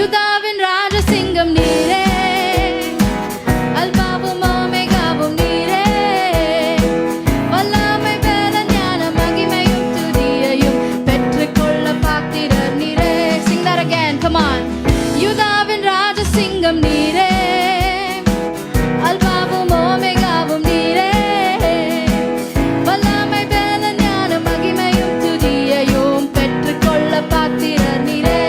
யூதாவின் ராஜசிங்கம் நீரே, அல்பாவும் ஓமேகாவும் நீரே, வல்லமை பலன் ஞானம் மகிமையும் துதியையும் பெற்றுக்கொள்ள பாத்திரர் நீரே. Sing that again, come on. யூதாவின் ராஜசிங்கம் நீரே, அல்பாவும் ஓமேகாவும் நீரே, வல்லமை பலன் ஞானம் மகிமையும் துதியையும் பெற்றுக்கொள்ள பாத்திரர் நீரே.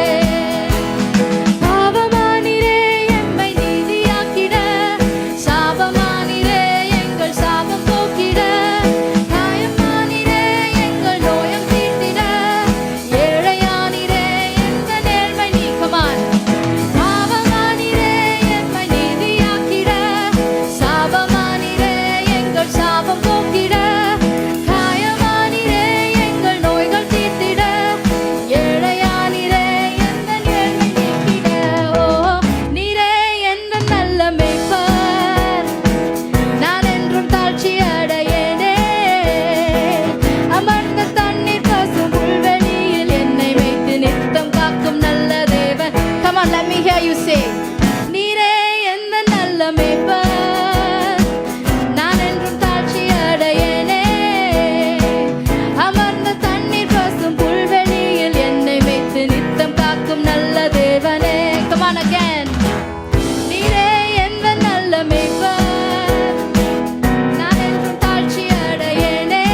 பாவமானீரே எம்மை நீதியாக்கிட, சாபமானீரே எங்கள் சாபம் போக்கிட, காயமானீரே எங்கள் நோயம் தீர்த்திட, ஏழையானீரே எந்த நேர்மை நீக்கமான். பாவமானீரே எம்மை நீதியாக்கிட, சாபமானீரே எங்கள் சாபம் போக்கிட, காயமானீரே எங்கள் நோய்கள் தீர்த்திட, ஏழையானீரே எந்த நேர்மை நீக்கிட. ஓ நீரே என்ற நல்ல மேய்ப்பர், நான் என்றும் தாழ்ச்சி அடையேனே. அமர்ந்த தண்ணீர் பசும் புல்வெளியில் என்னை வைத்து நித்தம் காக்கும் நல்ல தேவன். Come on, let me hear you say. நீரே எந்த நல்ல மேய்ப்பர், நான் என்றும் தாழ்ச்சி அடையேனே. அமர்ந்த தண்ணீர் பசும் புல்வெளியில் என்னை வைத்து நித்தம் காக்கும் நல்ல தேவனே. Come on again. நீரே எந்த நல்ல மேய்ப்பர், நான் என்றும் தாழ்ச்சி அடையேனே.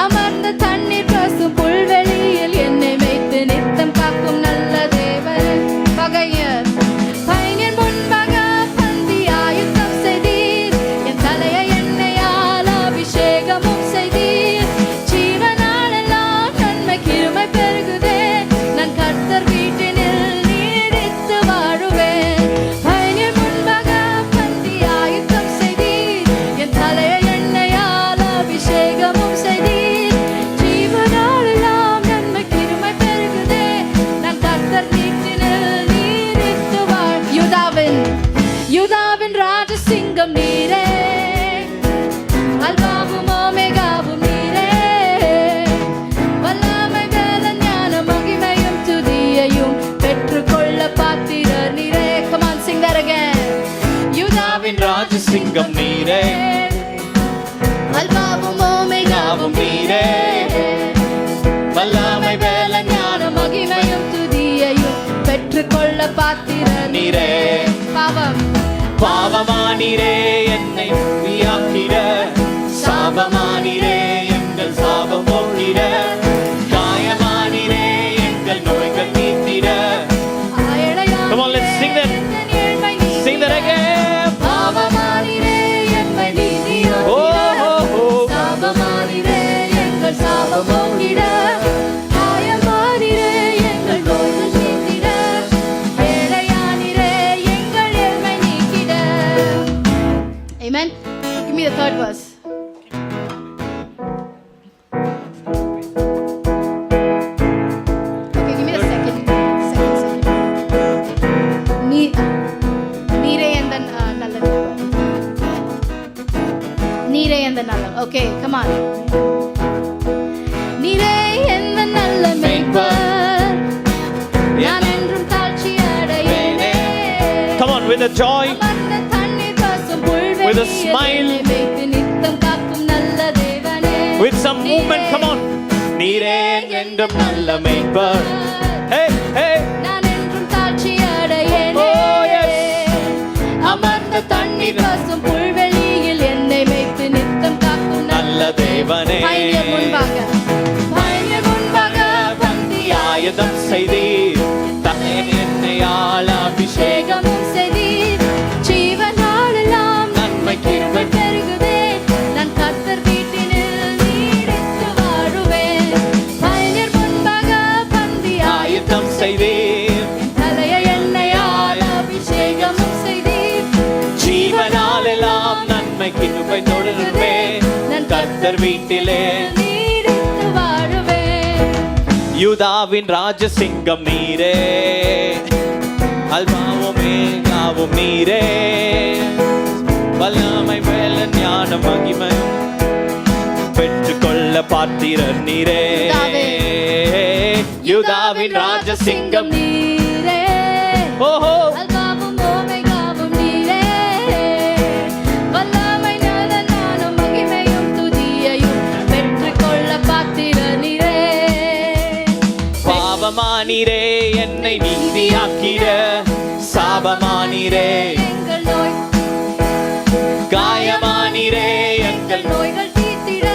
அமர்ந்த தண்ணீர் பசும் புல்வெளியில் என்னை வைத்து நித்தம் காக்கும் நல்ல தேவனே. பகையர் பயனின் முன்பாக பந்தி ஆயுத்தம் செய்தீர், என் தலையை எண்ணெயால் அபிஷேகமும் செய்தீர். ஜீவனாலெல்லாம் நன்மை கிருபை பெருகுதே, நான் கர்த்தர் வீட்டினில் நீடித்து வாழுவேன். பயனின் முன்பாக பந்தி ஆயுத்தம் செய்தீர், என் தலையை எண்ணெயால் அபிஷேகமும் செய்தீர். ஜீவனாலெல்லாம் நன்மை கிருபை பெருகுதே, நான் கர்த்தர் வீட்டினில் நீடித்து வாழ். யூதாவின் ராஜசிங்கம் நீரே, அல்பாவும் ஓமேகாவும் நீரே, வல்லமை பலன் ஞானம் மகிமையும் துதியையும் பெற்றுக்கொள்ள பாத்திரர் நீரே. Come on, sing that again. யூதாவின் ராஜசிங்கம் நீரே, அல்பாவும் ஓமேகாவும் நீரே, வல்லமை பலன் ஞானம் மகிமையும் துதியையும் பெற்றுக்கொள்ள பாத்திரர் நீரே. பாவமானீரே என்னை வியாக்கிட, சாபமானீரே எங்கள் சாபம் போக்கிட, காயமானீரே எங்கள் நோய்கள் நீத்திட. Come on, let's sing that. Sing that again. பாவமானீரே எம்மை நீதியாக்கிட, சாபமானீரே எங்கள் சாபம் போக்கிட, காயமானீரே எங்கள் நோய்கள் தீர்த்திட, ஏழையானீரே எங்கள் ஏழ்மை நீக்கிட. Amen. Give me the third verse. Okay, give me the second. நீரே எந்த நல்ல நீரே எந்த நல்ல. Okay, come on. நீரே எந்த நல்ல மேய்ப்பர், நான் என்றும் தாழ்ச்சி அடையேனே. Come on, with a joy, அமர்ந்த தண்ணீர் பசும் புல்வெளியில் with a smile, என்னை வைத்து நித்தம் காக்கும் நல்ல தேவனே. with some movement. Come on. நீரே என்றும் நல்ல மேய்ப்பர். Hey, hey. நான் என்றும் தாழ்ச்சி அடையேனே. Oh, yes. அமர்ந்த தண்ணீர் பசும் புல்வெளியில் என்னை வைத்து நித்தம் காக்கும் நல்ல தேவனே. பயனியர் முன்பாக பந்தி ஆயுதம் செய்தீர், தலையை எண்ணெயால் அபிஷேகம் அபிஷேகமும் செய்தீர். ஜீவனாலெல்லாம் நன்மை கிருபை பெருகுதே, நான் கர்த்தர் வீட்டினில் நீடித்து வாழுவேன். பயனியர் முன்பாக பந்தி ஆயுதம் செய்தீர், தலையை எண்ணெயால் அபிஷேகமும் செய்தீர். ஜீவனாலெல்லாம் நன்மை கிருபை தொடருவேன். நான் கர்த்தர் வீட்டிலே நீடித்து வாழுவேன். யூதாவின் ராஜசிங்கம் நீரே, அல்பாவும் மேகாவும் நீரே, வல்லமை பலன் ஞானம் மகிமையும் பெற்றுக்கொள்ள பாத்திரர் நீரே. யூதாவின் ராஜசிங்கம் நீரே, ஓஹோ அல்பாவும் ஓமெகாவும் நீரே, வல்லமை ஞானம் மகிமையும் துதியையும் பெற்றுக்கொள்ள பாத்திர நீரே. பாவமானீரே என்னை நீதியாக்கிட, சாபமானீரே எங்கள் நோய் காயமானீரே எங்கள் நோய்கள் தீர்த்திட,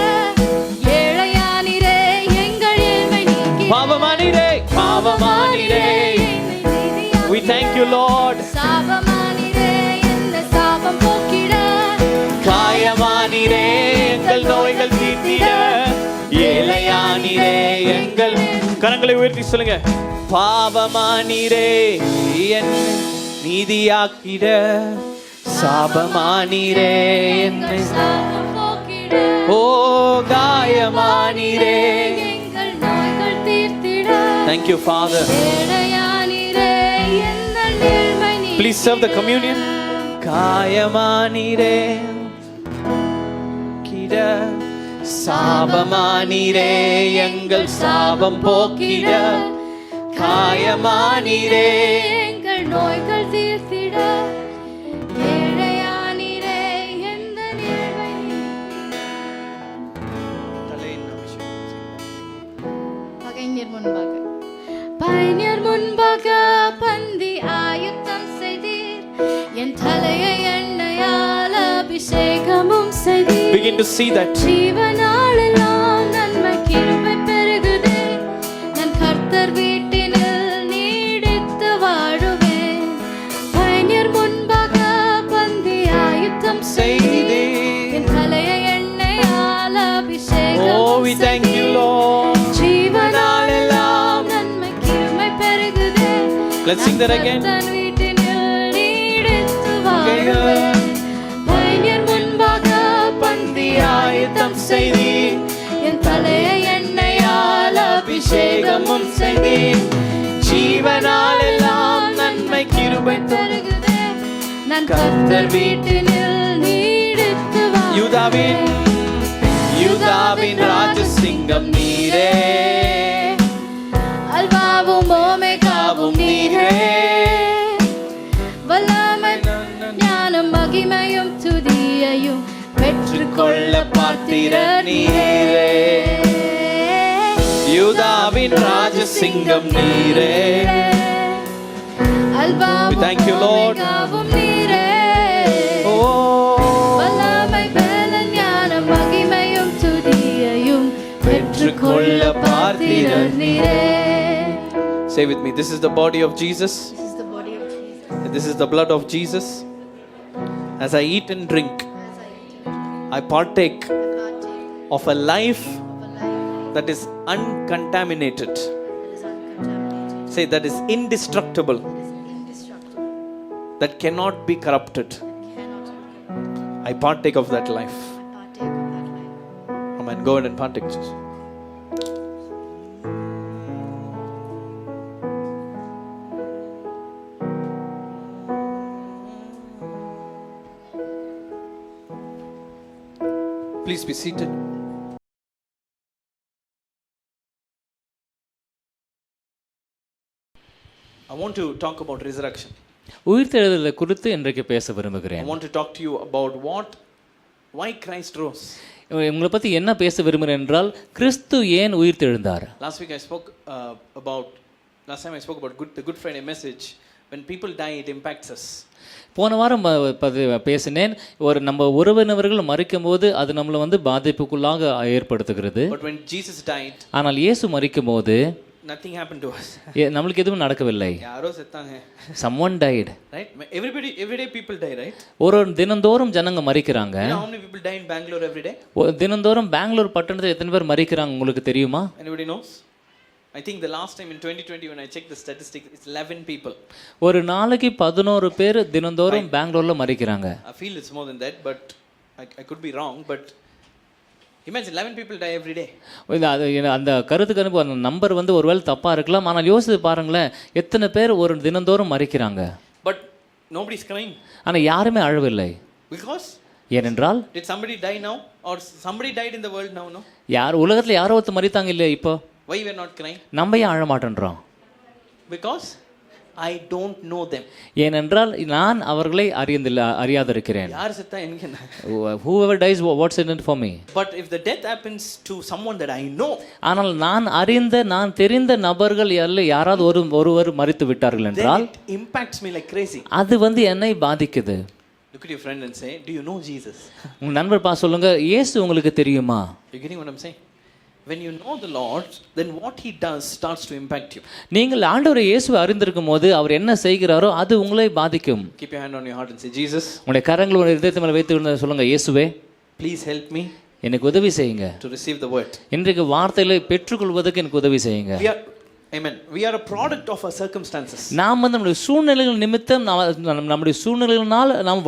ஏழையானீரே எங்கள் ஏழ்மை நீக்கிட, பாவமானீரே பாவமானீரே. We thank you Lord. சாபமானீரே என்ன சாபம் போக்கிட, காயமானீரே எங்கள் நோய்கள் தீர்த்திட, ஏழையானீரே எங்கள். கரங்களை உயர்த்தி சொல்லுங்க. பாவமானீரே என்னை நீதியாக்கிட, சாபமானீரே என்னை, சாபம் போக்கிட, ஓ காயமானீரே. எங்கள் நோய்கள் தீர்த்திட, Thank you Father. ஏழையானீரே எங்கள் ஏழ்மை நீக்கிட. Please serve the communion. காயமானீரே கிட, சாபமானீரே எங்கள் சாபம் போக்கிட, காயமானீரே எங்கள் நோய்கள் தீர்த்திட, ஏழையானீரே எங்கள் ஏழ்மை நீக்கிட. பகைஞர் முன்பாக பகைஞர் முன்பாக பந்தி ஆயுத்தம் செய்தீர், என் தலையை எண்ணெயால் அபிஷேகமும் செய்தீர். Begin to see that. ஜீவனாளெல்லாம் நன்மை கிருபை பெருகுதே, நான் கர்த்தர் வீட்டினில் நீடித்து வாழுவேன். பகைஞர் முன்பாக பந்தி ஆயுத்தம் செய்தீர், என் தலையை எண்ணெயால் அபிஷேகம் Oh, we thank you Lord. ஜீவனாளெல்லாம் நன்மை கிருபை பெருகுதே. Let's sing that again. தன் வீட்டினில் நீடித்து வாழுவேன். பகைஞர் முன்பாக பந்தி ஆயுதம் செய்தீர், என் தலையை எண்ணெயால் அபிஷேகமும் செய்தீர். ஜீவனாலெல்லாம் நன்மை கிருபை பெருகுதே, நான் கர்த்தர் வீட்டினில் நீடித்து யூதாவின் யூதாவின் ராஜசிங்கம் நீரே, அல்பாவும் ஓமெகாவும் நீரே, வல்லமை ஞானம் மகிமையும் துதியையும் பெற்றுக்கொள்ள பாத்திர நீரே. யூதாவின் ராஜசிங்கம் நீரே. We thank you, Lord. அல்பாவும் நீரே, Oh, வல்லமை பலன் ஞானம் மகிமையும் துதியையும் பெற்றுக்கொள்ள பாத்திர நீரே. say with me, this is the body of Jesus, This is the body of Jesus. and this is the blood of Jesus. As I eat and drink, I partake of a life that is uncontaminated. Say, that is indestructible, that cannot be corrupted. I partake of that life. Amen. Go ahead and partake, Jesus. Please be seated. I want to talk about resurrection. உயிர்த்தெழுதலை குறித்து இன்றைக்கு பேச I விரும்புகிறேன். want to talk to you about why Christ rose. உங்களை பற்றி என்ன பேச விரும்புகிறேன் என்றால், கிறிஸ்து ஏன் உயிர்த்தெழுந்தார்? Last time I spoke about the Good Friday message. When people die, it impacts us. போன வாரம் பேசினேன். நம்ம உறவினர்கள் மரிக்கும் போது அது நம்மளை பாதிப்புக்குள்ளாக ஏற்படுத்துகிறது. But when Jesus died, ஆனால் இயேசு மரிக்கும் போது nothing happened to us. நம்மளுக்கு எதுவும் நடக்கவில்லை. யாரோ செத்தாங்க. Someone died. Right? Everyday people die, right? ஒரு தினந்தோறும் ஜனங்க மரிக்கிறாங்க. You know how many people die in Bangalore every day? தினந்தோறும் பெங்களூர் பட்டணத்தில் எத்தனை பேர் மரிக்கிறாங்க உங்களுக்கு தெரியுமா? Anybody knows? I think the last time in 2020 when I checked the statistics, it's 11 people. ஒரு நாளைக்கு 11 பேர் தினந்தோறும் பெங்களூர்ல மரிக்கிறாங்க. I feel it's more than that, but I could be wrong, but imagine 11 people die every day. அந்த கருத்துக்கு அந்த number ஒருவேளை தப்பா இருக்கலாம். ஆனால் யோசித்து பாருங்களேன், எத்தனை பேர் ஒரு தினந்தோறும் மரிக்கிறாங்க. But nobody's crying. ஆனால் யாருமே அழவில்லை. Because ஏனென்றால் did somebody die now or somebody died in the world now? No. உலகத்தில் யாரோ ஒருத்தர் மரித்தாங்க இல்லையா? இப்போ Why we are not crying? நம்ம ஏன் அழ மாட்டேன்றோம்? Because I don't know them. ஏனென்றால் நான் அவர்களை அறியாதிருக்கிறேன். யார் செத்தா எனக்கு என்ன? Whoever dies, what's in it for me? But if the death happens to someone that I know, ஆனால் நான் தெரிந்த நபர்கள் யாராவது ஒருவர் மரித்து விட்டார்கள் என்றால், then it impacts me like crazy. அது என்னை பாதிக்குது. Look at your friend and say, do you know Jesus? உங்க நண்பர் சொல்லுங்க, இயேசு உங்களுக்கு தெரியுமா? You getting what I'm saying? When you know the Lord, then what he does starts to impact you. நீங்கள் ஆண்டவரை இயேசுவை அறிந்திருக்கும் போது அவர் என்ன செய்கிறாரோ அது உங்களை பாதிக்கும். Keep your hand on your heart and say, Jesus, உங்களுடைய கரங்களை உங்களுடைய இதயத்து மேல வைத்து சொல்லுங்க, இயேசுவே, please help me எனக்கு உதவி செய்யுங்க. to receive the word. இன்றைக்கு வார்த்தைகளை பெற்றுக்கொள்வதற்கு எனக்கு உதவி செய்யுங்க. Amen. We are a product of our circumstances. நாம் நம்முடைய சூழ்நிலைகள் நிமித்தம் நம்முடைய சூழ்நிலைகளினால் நாம்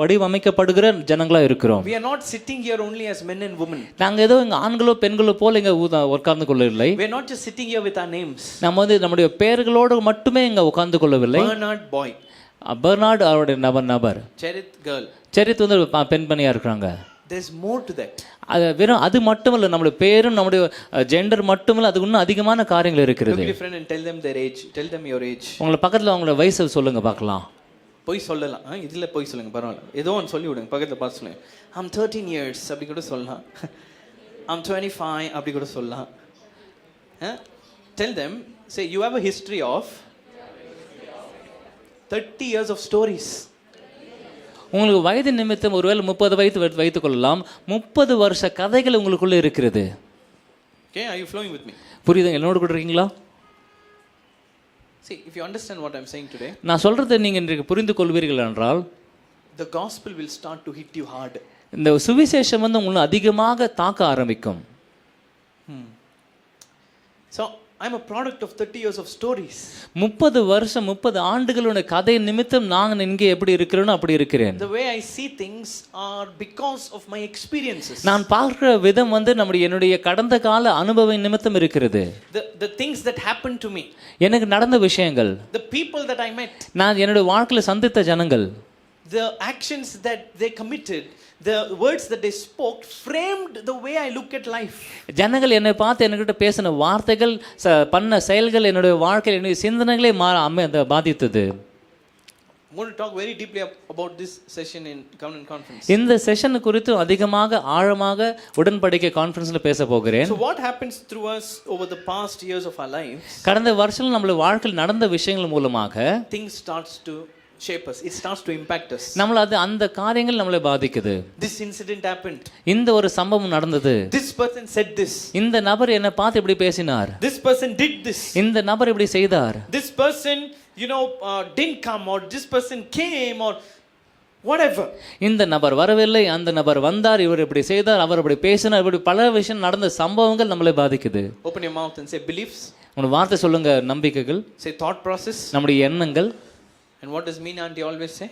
வடிவமைக்கப்படுகிற ஜனங்களா இருக்கிறோம். We are not sitting here only as men and women. நாங்க ஏதோ இங்க ஆண்களோ பெண்களோ போல இங்க உட்கார்ந்து கொள்ளவில்லை. We are not just sitting here with our names. நம்ம நம்முடைய பெயர்களோடு மட்டுமே இங்க உட்கார்ந்து கொள்ளவில்லை. Bernard boy, பெர்னார்ட் அவருடைய நபர், Cherith girl. செரித் பெண்மணியா இருக்கிறாங்க. There's more to that. அது மட்டுமல்ல, நம்முடைய பேரும் நம்முடைய ஜெண்டர் மட்டுமல்ல, அது இன்னும் அதிகமான காரியங்கள் இருக்கிறது. Look at your friend and tell them their age. Tell them your age. உங்களை பக்கத்துல அவங்களோட வயசை சொல்லுங்க பார்க்கலாம். போய் சொல்லலாம். இதுல போய் சொல்லுங்க, பரவாயில்ல. ஏதோ ஒன்று சொல்லி விடுங்க, பக்கத்துல பார்த்து சொல்லுங்க. I'm 13 years அப்படி கூட சொல்லலாம். I'm 25 அப்படி கூட சொல்லலாம். Tell them, say you have a history of 30 years of stories. உங்களுக்கு வயது நிமித்தம் ஒருவேளை 30 வயது வைத்துக் கொள்ளலாம். 30 வருஷ கதைகள் உங்களுக்குள்ள இருக்கிறது. Okay, are you flowing with me? புரியுது? என்னோட கூட இருக்கீங்களா? See, if you understand what I'm saying today, நான் சொல்றதை நீங்க இன்றைக்கு புரிந்து கொள்வீர்கள் என்றால், the gospel will start to hit you hard. இந்த சுவிசேஷம் உங்களை அதிகமாக தாக்க ஆரம்பிக்கும். So I'm a product of 30 years of stories. 30 வருஷம் 30 ஆண்டுகளோட கதை நிமித்தம் நான் இங்கே எப்படி இருக்கிறேனோ அப்படி இருக்கிறேன். The way I see things are because of my experiences. நான் பார்க்கிற விதம் என்னுடைய கடந்த கால அனுபவ நிமித்தம் இருக்கிறது. The things that happened to me. எனக்கு நடந்த விஷயங்கள். The people that I met. நான் என்னுடைய வாழ்க்கையில சந்தித்த ஜனங்கள். The actions that they committed. The words that they spoke framed the way I look at life. ஜனங்கள் என்னை பார்த்து என்கிட்ட பேசின வார்த்தைகள், பண்ண செயல்கள் என்னுடைய வாழ்க்கையில் என்னுடைய சிந்தனைகளை பாதித்தது. I'm going to talk very deeply about this session in Covenant Conference. இந்த செஷன் குறித்து அதிகமாக ஆழமாக உடன்படிக்கை கான்ஃபரன்ஸ்ல பேச போகிறேன். So what happens through us over the past years of our lives? கடந்த வருஷங்கள் நம்மளுடைய வாழ்க்கையில் நடந்த விஷயங்கள் மூலமாக things starts to shape us. It starts to impact us. அந்த காரியங்கள் நம்மளை பாதிக்குது. This incident happened. இந்த ஒரு சம்பவம் நடந்தது. This person said this. இந்த நபர் என்னை பார்த்து இப்படி பேசினார். This person did this. இந்த நபர் இப்படி செய்தார். This person, didn't come, or this person came, or whatever. இந்த நபர் வரவில்லை, அந்த நபர் வந்தார், இவர் இப்படி செய்தார், அவர் இப்படி பேசினார், இப்படி பல விஷயம் நடந்த சம்பவங்கள் நம்மளை பாதிக்குது. Open your mouth and say beliefs. உங்க வார்த்தை சொல்லுங்க, நம்பிக்கைகள். Say thought process. நம்முடைய எண்ணங்கள். And what does Meena auntie always say?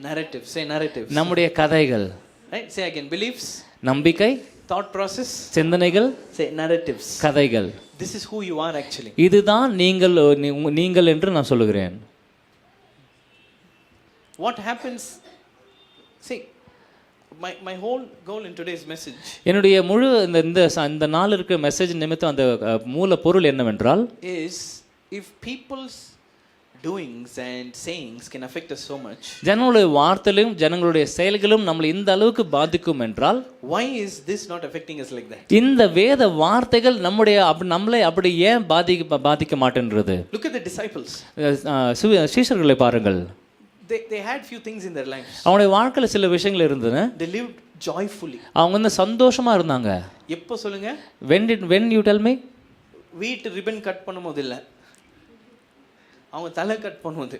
Narrative. Say narratives. நம்முடைய கதைகள். Right? Say again. Beliefs. நம்பிக்கை. Thought process. சிந்தனைகள். Say narratives. கதைகள். This is who you are actually. இதுதான் நீங்கள் என்று நான் சொல்லுகிறேன். What happens? See, my whole goal in today's message. என்னுடைய முழு இந்த நாள் இருக்க மெசேஜ் நிமித்தம் அந்த மூல பொருள் என்னவென்றால், is if people's doings and sayings can affect us so much. ஜனங்களுடைய வார்த்தைகளும் ஜனங்களுடைய செயல்களும் நம்மளை இந்த அளவுக்கு பாதிக்கும் என்றால், why is this not affecting us like that? இந்த வேத வார்த்தைகள் நம்மளை அப்படி ஏன் பாதிக்க மாட்டேன்றது? Look at the disciples. சீஷர்களை பாருங்கள். They had few things in their lives. அவங்களுடைய வாழ்க்கையில சில விஷயங்கள் இருந்தன. They lived joyfully. அவங்க சந்தோஷமா இருந்தாங்க. எப்போ சொல்லுங்க? when you tell me? வீட் ரிப்பன் கட் பண்ணும்போது இல்ல, அவங்க தலை கட் பண்ணுவது.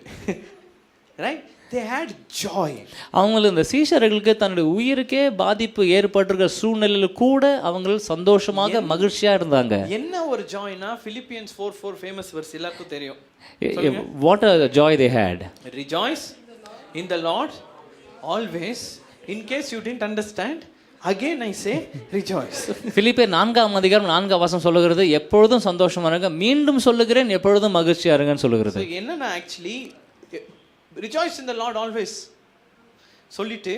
Right? They had joy. அவங்களுக்கு இந்த சீஷர்களுக்கு தன்னுடைய உயிருக்கே பாதிப்பு ஏற்பட்டிருக்கிற சூழ்நிலையில கூட அவங்க சந்தோஷமாக மகிழ்ச்சியா இருந்தாங்க. என்ன ஒரு ஜாய்னா, Philippians 4:4 famous verse எல்லாருக்கும் தெரியும். What a joy they had. Rejoice in the Lord always. In case you didn't understand, again I say rejoice. பிலிப்பியர் 4:4 சொல்லுகிறது, எப்பொழுதும் சந்தோஷமா இருங்க, மீண்டும் சொல்லுகிறேன் எப்பொழுதும் மகிழ்ச்சியா இருங்கன்னு சொல்லுகிறது. So என்னன்னா actually rejoice in the Lord always சொல்லிட்டு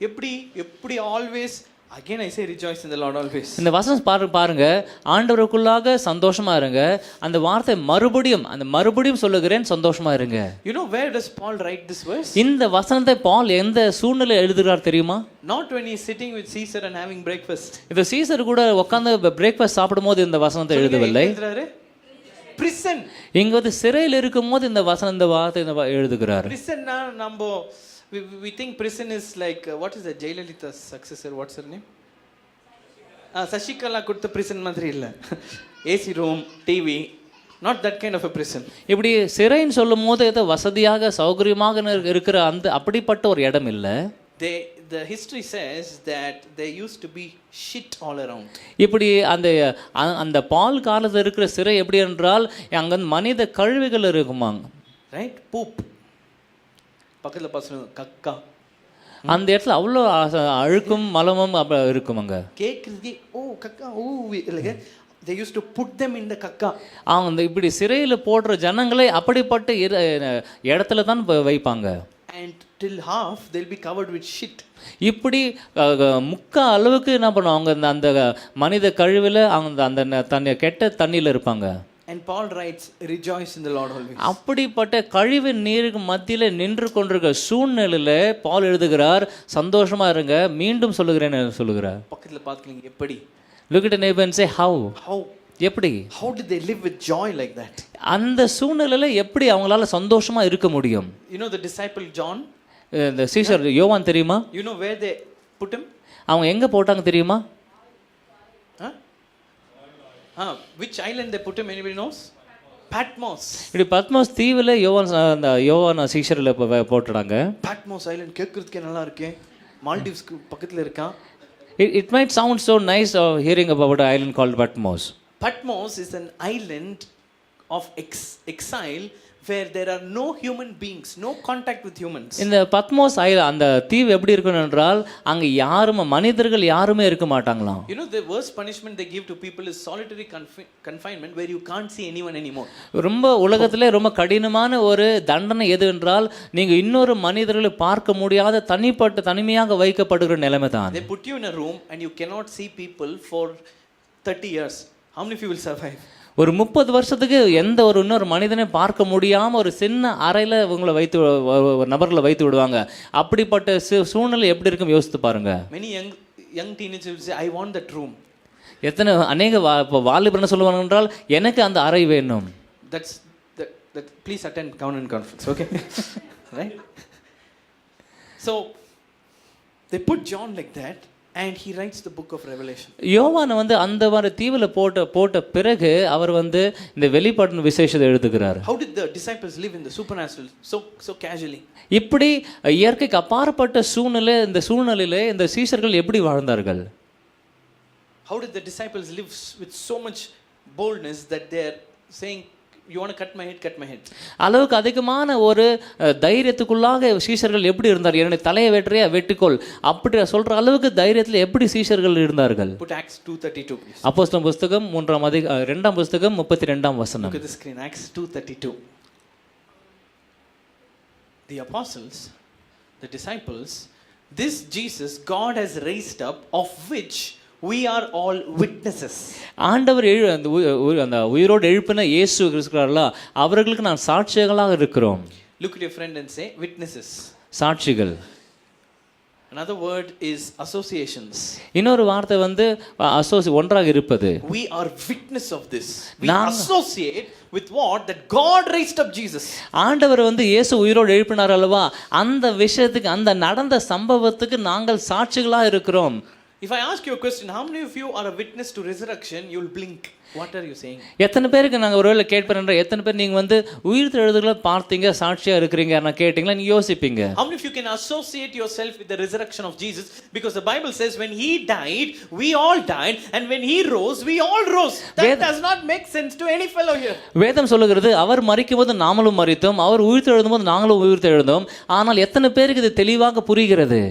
எப்படி always Again I say rejoice in the Lord always. இந்த வசனம் பாருங்க, ஆண்டவருக்குள்ளாக சந்தோஷமா இருங்க. அந்த வார்த்தை மறுபடியும் சொல்லுகிறேன், சந்தோஷமா இருங்க. You know where does Paul write this verse? இந்த வசனத்தை பால் எந்த சூழ்நிலை எழுதுகிறார் தெரியுமா? Not when he is sitting with Caesar and having breakfast. இந்த சீசர் கூட உட்கார்ந்து பிரேக்ஃபாஸ்ட் சாப்பிடும்போது இந்த வசனத்தை எழுதவில்லை. Prison. இங்க வந்து சிறையில் இருக்கும்போது இந்த வார்த்தை எழுதுகிறார். Prison na nambo we think prison is like what is the Jayalalitha's successor, what's her name? Sashikala கொடுத்த prison மாதிரி இல்ல. AC room, TV, not that kind of a prison. இப்படி சிறைன்னு சொல்லும்போது ஏதோ வசதியாக சௌகரியமாக இருக்கிற அந்த அப்படிப்பட்ட ஒரு இடம் இல்ல. The history says that there used to be shit all around. இப்படி அந்த பால் காலத்துல இருக்கிற சிறை எப்படி என்றால் அங்க மனித கழிவுகள் இருக்குமாங்க. Right? Poop. பக்கத்துல பசங்க கக்கா. அந்த இடத்துல அவ்வளோ அழுக்கும் மலமும் இருக்குமாங்க. கேக்குறது ஓ கக்கா ஓ இல்லங்க. They used to put them in the கக்கா. அவங்க இப்படி சிறையில போடுற ஜனங்களை அப்படிப்பட்ட இடத்துல தான் வைப்பாங்க. And till half they'll be covered with shit. இப்படி முக்கா அளவுக்கு என்ன பண்ணுவாங்க, அந்த மனித கழிவுல அவங்க அந்த கெட்ட தண்ணியில இருப்பாங்க. And Paul writes, rejoice in the Lord always. அப்படிப்பட்ட கழிவு நீருக்கு மத்தியில நின்று கொண்டிருக்கிற சூழ்நிலையில பால் எழுதுகிறார், சந்தோஷமா இருங்க, மீண்டும் சொல்லுகிறார். பக்கத்துல பாத்துக்கீங்க எப்படி? Look at a neighbor and say how. எப்படி? How did they live with joy like that? அந்த சூழ்நிலையில எப்படி அவங்களால சந்தோஷமா இருக்க முடியும்? You know the disciple John? இந்த சீஷர் யோவான் தெரியுமா? You know where they put him? அவங்க எங்க போட்டாங்க தெரியுமா? Which island they put him? Anybody knows? Patmos. இப்படி பத்மோஸ் தீவுல யோவான் சீஷர்ல போட்டுறாங்க. Patmos island கேக்குறதுக்கே நல்லா இருக்கே. மால்டிவ்ஸ்க்கு பக்கத்துல இருக்கா. It might sound so nice hearing about an island called Patmos. Patmos is an island of exile where there are no human beings, no contact with humans. இந்த பத்மோஸ் அந்த தீவு எப்படி இருக்கும் என்றால் அங்க மனிதர்கள் யாருமே இருக்க மாட்டாங்களாம். You know the worst punishment they give to people is solitary confinement where you can't see anyone anymore. ரொம்ப உலகத்திலே ரொம்ப கடினமான ஒரு தண்டனை எது என்றால் நீங்க இன்னொரு மனிதர்களை பார்க்க முடியாத தனிமையாக வைக்கப்படுகிற நிலைமை தான். They put you in a room and you cannot see people for 30 years. How many of you will survive? ஒரு 30 வருஷத்துக்கு எந்த ஒரு இன்னொரு மனிதனை பார்க்க முடியாம ஒரு சின்ன அறையில இவங்களை நபர்களை வைத்து விடுவாங்க. அப்படிப்பட்ட சூழ்நிலை எப்படி இருக்கும் யோசித்து பாருங்க. Many young teenagers will say I want that room. எத்தனை அநேக வாலிபர் என்ன சொல்லுவாங்க என்றால் எனக்கு அந்த அறை வேணும். That please attend covenant conference, okay? Right? So they put John like that and he writes the book of Revelation. யோவான் அந்த மாதிரி தீவுல போட்ட பிறகு அவர் இந்த வெளிப்பாட்டின் விசேஷத்தை எழுதுகிறார். How did the disciples live in the supernatural so casually? இப்படி இயற்கைக்கு அப்பாற்பட்ட இந்த சூழ்நிலையில இந்த சீஷர்கள் எப்படி வாழ்ந்தார்கள்? How did the disciples live with so much boldness that they are saying you want to cut my head? அளவுக்கு அதிகமான ஒரு தைரியத்துக்குள்ளாக சீஷர்கள் எப்படி இருந்தார்? என்னுடைய தலையை வெட்டிக்கொள் அப்படி சொல்ற அளவுக்கு தைரியத்தில் எப்படி சீஷர்கள் இருந்தார்கள்? Put Acts 2:32 please. அப்போஸ்தலர் புத்தகம் 2ஆம் புத்தகம் 32ஆம் வசனம். Look at the screen. Acts 2:32. The apostles, the disciples, this Jesus God has raised up, of which we are all witnesses. ஆண்டவர் அந்த உயிரோடு எழுப்பின இயேசு கிறிஸ்துவால அவர்களுக்கு நான் சாட்சிகளாக இருக்கிறோம். Look at your friend and say witnesses. சாட்சிகள். Another word is associations. இன்னொரு வார்த்தை ஒன்றாக இருப்பது. We are witness of this. We associate with what? That God raised up Jesus. ஆண்டவர் இயேசு உயிரோடு எழுப்பினார் அல்லவா, அந்த விஷயத்துக்கு அந்த நடந்த சம்பவத்துக்கு நாங்கள் சாட்சிகளாக இருக்கிறோம். If I ask you a question, how many of you are a witness to resurrection, you'll blink. What are you saying? எத்தனை பேருக்கு நாங்கள் ஒருவேளை கேட்பேன், எத்தனை பேர் நீங்கள் உயிர்த்தெழுதலை பார்த்தீங்க சாட்சியாக இருக்கிறீங்க நான் கேட்டீங்களா நீ யோசிப்பீங்க. How many of you can associate yourself with the resurrection of Jesus? Because the Bible says when he died, we all died, and when he rose, we all rose. That does not make sense to any fellow here. வேதம் சொல்லுகிறது அவர் மரிக்கும்போது நாமளும் மரித்தோம், அவர் உயிர்த்தெழும்போது நாங்களும் உயிர்த்தெழுந்தோம். ஆனால் எத்தனை பேருக்கு இது தெளிவாக புரிகிறது?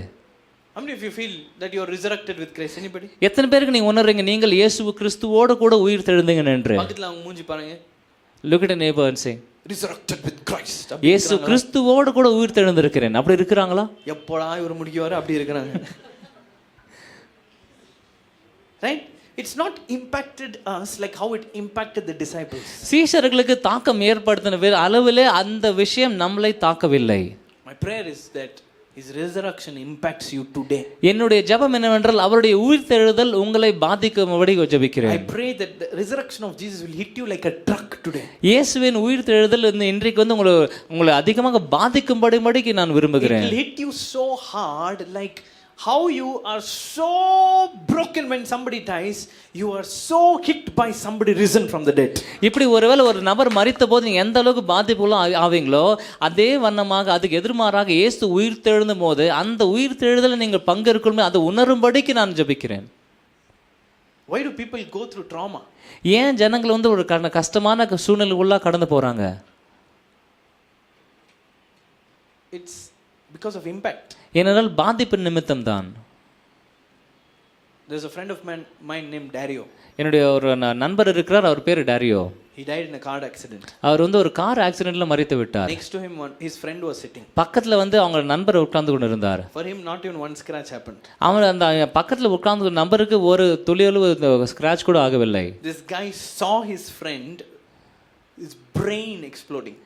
How many of you feel that you are resurrected with Christ? Anybody? எத்தனை பேருக்கு நீங்க உணர்றீங்க நீங்கள் இயேசு கிறிஸ்துவோடு கூட உயிர்த்தெழுந்தீங்க என்று? பக்கத்துல அவங்க மூஞ்சி பாருங்க. Look at a neighbor and say resurrected with Christ. இயேசு கிறிஸ்துவோடு கூட உயிர்த்தெழுந்திருக்கிறேன். அப்படி இருக்கிறாங்களா? எப்படா இவர் முடிக்குவாரு அப்படி இருக்காங்க. right? It's not impacted us like how it impacted the disciples. சீஷர்களுக்கு தாக்கம் ஏற்படுத்தின அளவிலே அந்த விஷயம் நம்மளை தாக்கவில்லை. My prayer is that his resurrection impacts you today. என்னுடைய ஜெபம் என்னவென்றால் அவருடைய உயிர்த்தெழுதல் உங்களை பாதிக்கும்படி ஜெபிக்கிறேன். I pray that the resurrection of Jesus will hit you like a truck today. இயேசுவின் உயிர்த்தெழுதல் இன்றைக்கு உங்களை அதிகமாக பாதிக்கும்படிக்கு நான் விரும்புகிறேன். It will hit you so hard, like how you are so broken when somebody dies, you are so hit by somebody risen from the dead. இப்படி ஒருவேளை ஒரு நபர் மரித்த போது நீங்க எந்த அளவுக்கு பாதிப்புள்ள ஆவீங்களோ அதே வண்ணமாக அதுக்கு எதிர்மாறாக இயேசு உயிர்த்தெழுந்த போது அந்த உயிர்த்தெழுதலை நீங்கள் பங்கெடுக்கணுமே அதை உணரும்படிக்கு நான் ஜெபிக்கிறேன். Why do people go through trauma? ஏன் ஜனங்கள் ஒரு கஷ்டமான சூழ்நிலைக்குள்ள கடந்து போறாங்க? It's because of impact. ஏனென்றால் பாதிப்பு நிமித்தம் தான். There's a friend of mine named Dario. என்னுடைய ஒரு நண்பர் இருக்கிறார், அவர் பேரு Dario. He died in a car accident. அவர் ஒரு கார் ஆக்சிடென்ட்ல மரித்து விட்டார். Next to him his friend was sitting. பக்கத்துல அவங்க நண்பர் உட்கார்ந்து கொண்டு இருந்தார். For him not even one scratch happened. அவர் அந்த பக்கத்துல உட்கார்ந்து நபருக்கு ஒரு துளியளவு ஸ்கிராட்ச் கூட ஆகவில்லை. This guy saw his friend, his brain exploding.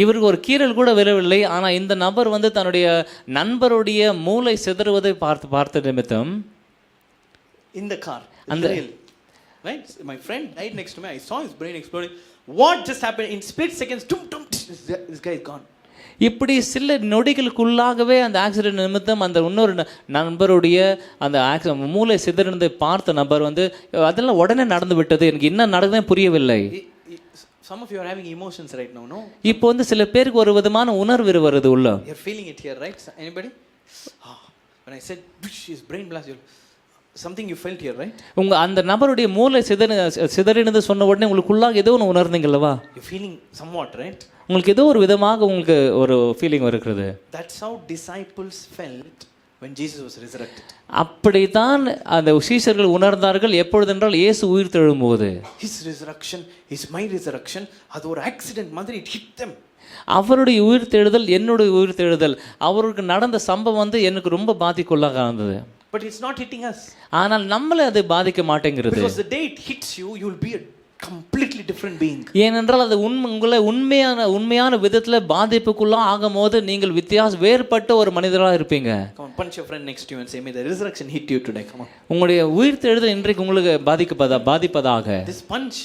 இவருக்கு ஒரு கீறல் கூட விழவில்லை. ஆனா இந்த நபர் தன்னுடைய நண்பருடைய மூளை சிதறுவதை பார்த்த நிமித்தம் in the car, right? My friend died next to me. I saw his brain exploding. What just happened? In split seconds, this guy is gone. இப்படி சில நொடிகளுக்குள்ளாகவே அந்த ஆக்சிடென்ட் நிமித்தம் அந்த இன்னொரு நண்பருடைய அந்த மூளை சிதறினதை பார்த்த நபர் அதெல்லாம் உடனே நடந்து விட்டது. எனக்கு என்ன நடக்குதுன்னு புரியவில்லை. Some of you are having emotions right now, no? இப்போ சில பேருக்கு ஒரு விதமான உணர்வு வருது உள்ள. You're feeling it here, right? Anybody? When I said his brain blast, something you felt here, right? உங்க அந்த நபருடைய மூளை சிதறினது சொன்ன உடனே உங்களுக்குள்ளாக ஏதோ ஒன்று உணர்ந்தீங்களா? You're feeling somewhat, right? உங்களுக்கு ஏதோ ஒரு விதமாக உங்களுக்கு ஒரு ஃபீலிங் வருகிறது. That's how disciples felt when Jesus was resurrected. அப்படிதான் அந்த சீஷர்கள் உணர்ந்தார்கள். எப்பொழுதென்றால் இயேசு உயிர்த்தெழும்போது. His resurrection is my resurrection. அது ஒரு ஆக்சிடென்ட் மாதிரி it hit them. அவருடைய உயிர்த்தெழுதல் என்னுடைய உயிர்த்தெழுதல் அவருக்கு நடந்த சம்பவம் எனக்கு ரொம்ப பாதிக்குள்ளாக இருந்தது. But it's not hitting us. ஆனால் நம்மளை அது பாதிக்க மாட்டேங்கிறது. Because the day it hits you, you will be a completely different being. ஏனென்றால் அது உங்களை உண்மையான விதத்துல பாதிப்புக்குள்ள ஆகும்போது நீங்கள் வேறுபட்ட ஒரு மனிதராக இருப்பீங்க. Come on, punch your friend next to you and say, may the resurrection hit you today. Come on. உங்களுடைய உயிர்த்தெழுதல் இன்றைக்கு உங்களுக்கு பாதிப்பதாக. This punch,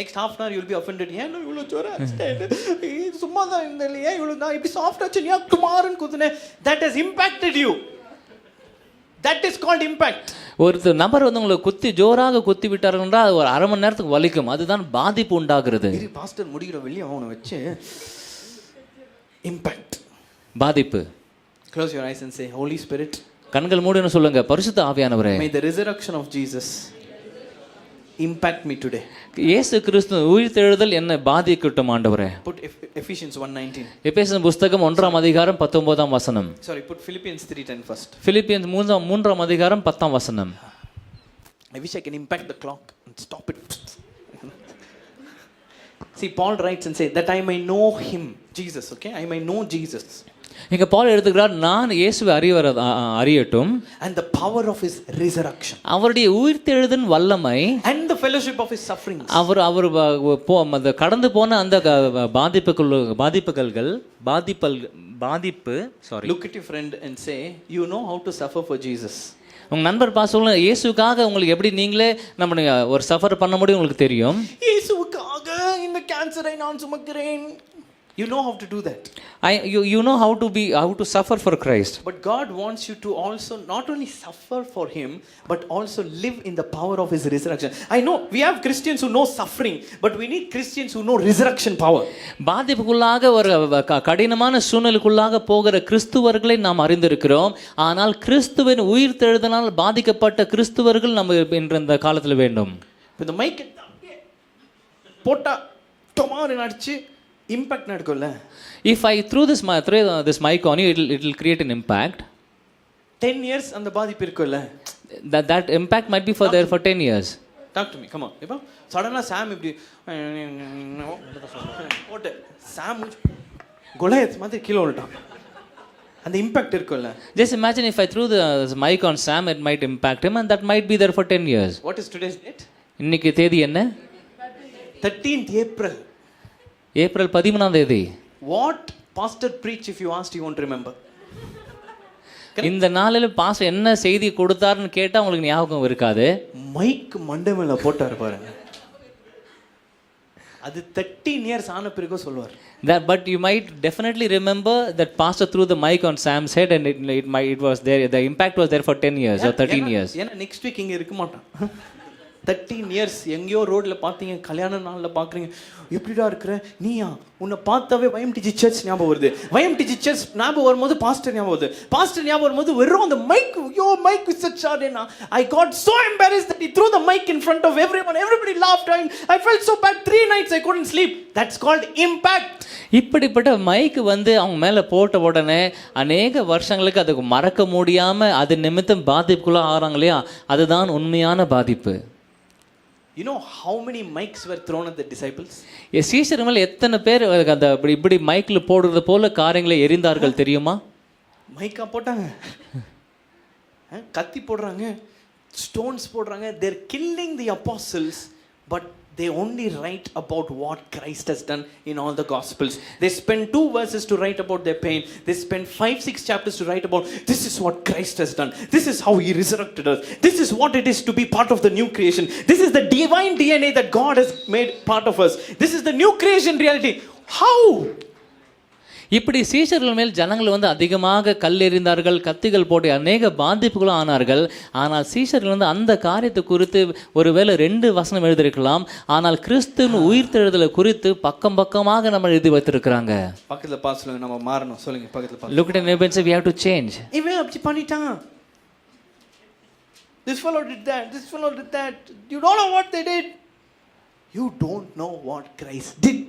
next half an hour you will be offended. ஏன் இவ்வளவு ஜோரா அடிச்சிட்டே? சும்மா தான் இருந்தலையே, இவ்வளவு நான் இப்படி சாஃப்ட் ஆச்சு, நீ குமாரன் குதுனே. That has impacted you. That is called impact. ஒரு நபர் உங்களை ஜோராக குத்தி விட்டார்கள் என்றால் ஒரு அரை மணி நேரத்துக்கு வலிக்கும். அதுதான் பாதிப்பு உண்டாகிறது. பாஸ்டர் முடிகிற வெளியே அவனை வச்சு இம்பாக்ட், பாதிப்பு. Close your eyes and say, Holy Spirit, கண்கள் மூடின்னு சொல்லுங்க, பரிசுத்த ஆவியானவரே, may the resurrection of Jesus impact me today. இயேசு கிறிஸ்து உயிர்த்தெழுதல் என்னை பாதிக்கட்டும் ஆண்டவரே. Put Ephesians 1:19. எபேசியர் புத்தகம் 1ஆம் அதிகாரம் 19ஆம் வசனம். Sorry, put Philippians 3:10 first. Philippians 3ஆம் அதிகாரம் 10ஆம் வசனம். I wish I can impact the clock and stop it. See, Paul writes and says that I may know him, Jesus, okay? I may know Jesus. இங்க பவுல் எழுதுகிறார், நான் இயேசுவை அறியட்டும், and the power of his resurrection, அவருடைய உயிர்த்தெழுதலின் வல்லமை, and the fellowship of his sufferings. அவர் கடந்து போன அந்த பாதிப்பு. Sorry. Look at your friend and say, you know how to suffer for Jesus. உங்க நண்பர் பாசம் இயேசுக்காக உங்களுக்கு எப்படி நீங்களே ஒரு சஃபர் பண்ண முடியும் உங்களுக்கு தெரியும். இயேசுவுக்காக இந்த கேன்சரை நான் சுமக்கிறேன். You know how to do that. You know how to suffer for Christ. But God wants you to also not only suffer for him but also live in the power of his resurrection. I know we have Christians who know suffering, but we need Christians who know resurrection power. பாதிப்புக்குள்ளாக ஒரு கடினமான சூழ்நிலைக்குள்ளாக போகிற கிறிஸ்துவர்களை நாம் அறிந்திருக்கிறோம். ஆனால் கிறிஸ்துவின் உயிர்த்தெழுதலால் பாதிக்கப்பட்ட கிறிஸ்துவர்கள் நம்ம இந்த காலத்துல வேண்டும். இந்த மைக் போட்டா டொமாரன் அடிச்சு impact நடக்கும்ல. If I throw this mic on you, it will create an impact. 10 years அந்த பாதிப்பு இருக்கும்ல. That impact might be for 10 years. Talk to me, come on. இப்போ சடனா சாம் இப்படி போட்டு சாம் கோலியாத் மாதிரி கீழே விழுட்டான். அந்த இம்பாக்ட் இருக்கும்ல. Just imagine if I threw the mic on Sam, it might impact him and that might be there for 10 years. What is today's date? இன்னைக்கு தேதி என்ன? 13th April. ஏப்ரல் 13ஆம் தேதி. What pastor preach if you asked you won't remember? இந்த நாளில் pastor என்ன செய்தி கொடுத்தாருன்னு கேட்டா உங்களுக்கு ஞாபகம் இருக்காது. மைக் மண்டை மேல போட்டார் பாருங்க. அது 13 years ஆன பிறகு சொல்வார். That, but you might definitely remember that pastor threw the mic on Sam's head and it was there. The impact was there for 10 years or 13 years. ஏன்னா நெக்ஸ்ட் வீக் இங்க இருக்க மாட்டான். 13 years எங்கேயோ ரோட்ல பாத்தீங்க, கல்யாண நாள்ல பாக்குறீங்க, எப்படிடா இருக்கிற நீயா? உன்னை பார்த்தாவே YMTG சர்ச் ஞாபகம் வருது. YMTG சர்ச் ஞாபகம் வரும்போது பாஸ்டர் ஞாபகம் வருது. பாஸ்டர் ஞாபகம் வரும்போது வெறும் அந்த Mike, yo Mike is such a shot. I got so embarrassed that he threw the mic in front of everyone. Everybody laughed. I felt so bad. 3 nights I couldn't sleep. That's called impact. இப்படிப்பட்ட mic வந்து அவங்க மேல போட்ட உடனே அநேக வருஷங்களுக்கு அதுக்கு மறக்க முடியாம அது நிமித்தம் பாதிப்புக்குள்ள ஆறாங்க இல்லையா? அதுதான் உண்மையான பாதிப்பு. You know how many mics were thrown at the disciples? சீஷர்கள் மேல எத்தனை பேர் அந்த இப்படி மைக்ல போடுறது போல காரியங்களை எரிந்தார்கள் தெரியுமா? மைக்கா போட்டாங்க, கத்தி போடுறாங்க, ஸ்டோன்ஸ் போடுறாங்க. They're killing the apostles, but they only write about what Christ has done in all the gospels. They spend 2 verses to write about their pain. They spend 5-6 chapters to write about this is what Christ has done. This is how he resurrected us. This is what it is to be part of the new creation. This is the divine DNA that God has made part of us. This is the new creation reality. How? இப்படி சீஷர்கள் மேல் ஜனங்கள் வந்து அதிகமாக கல்லெறிந்தார்கள், கத்திகள் போட்டு அநேக பாதிப்புகளும் ஆனார்கள். ஆனால் சீஷர்கள் வந்து அந்த காரியத்தை குறித்து ஒருவேளை 2 வசனம் எழுதியிருக்கலாம். ஆனால் கிறிஸ்துவின் உயிர்த்தெழுதலை குறித்து பக்கம் பக்கமாக நம்ம எழுதி வைத்திருக்கிறாங்க. பக்கத்துல பார்த்து சொல்லுங்க, நம்ம மாறணும். சொல்லுங்க பக்கத்துல பார்த்து. Look at your neighbor and say we have to change. இவன் அப்படி பண்ணிட்டான். This fellow did that. This fellow did that. You don't know what they did. You don't know what Christ did.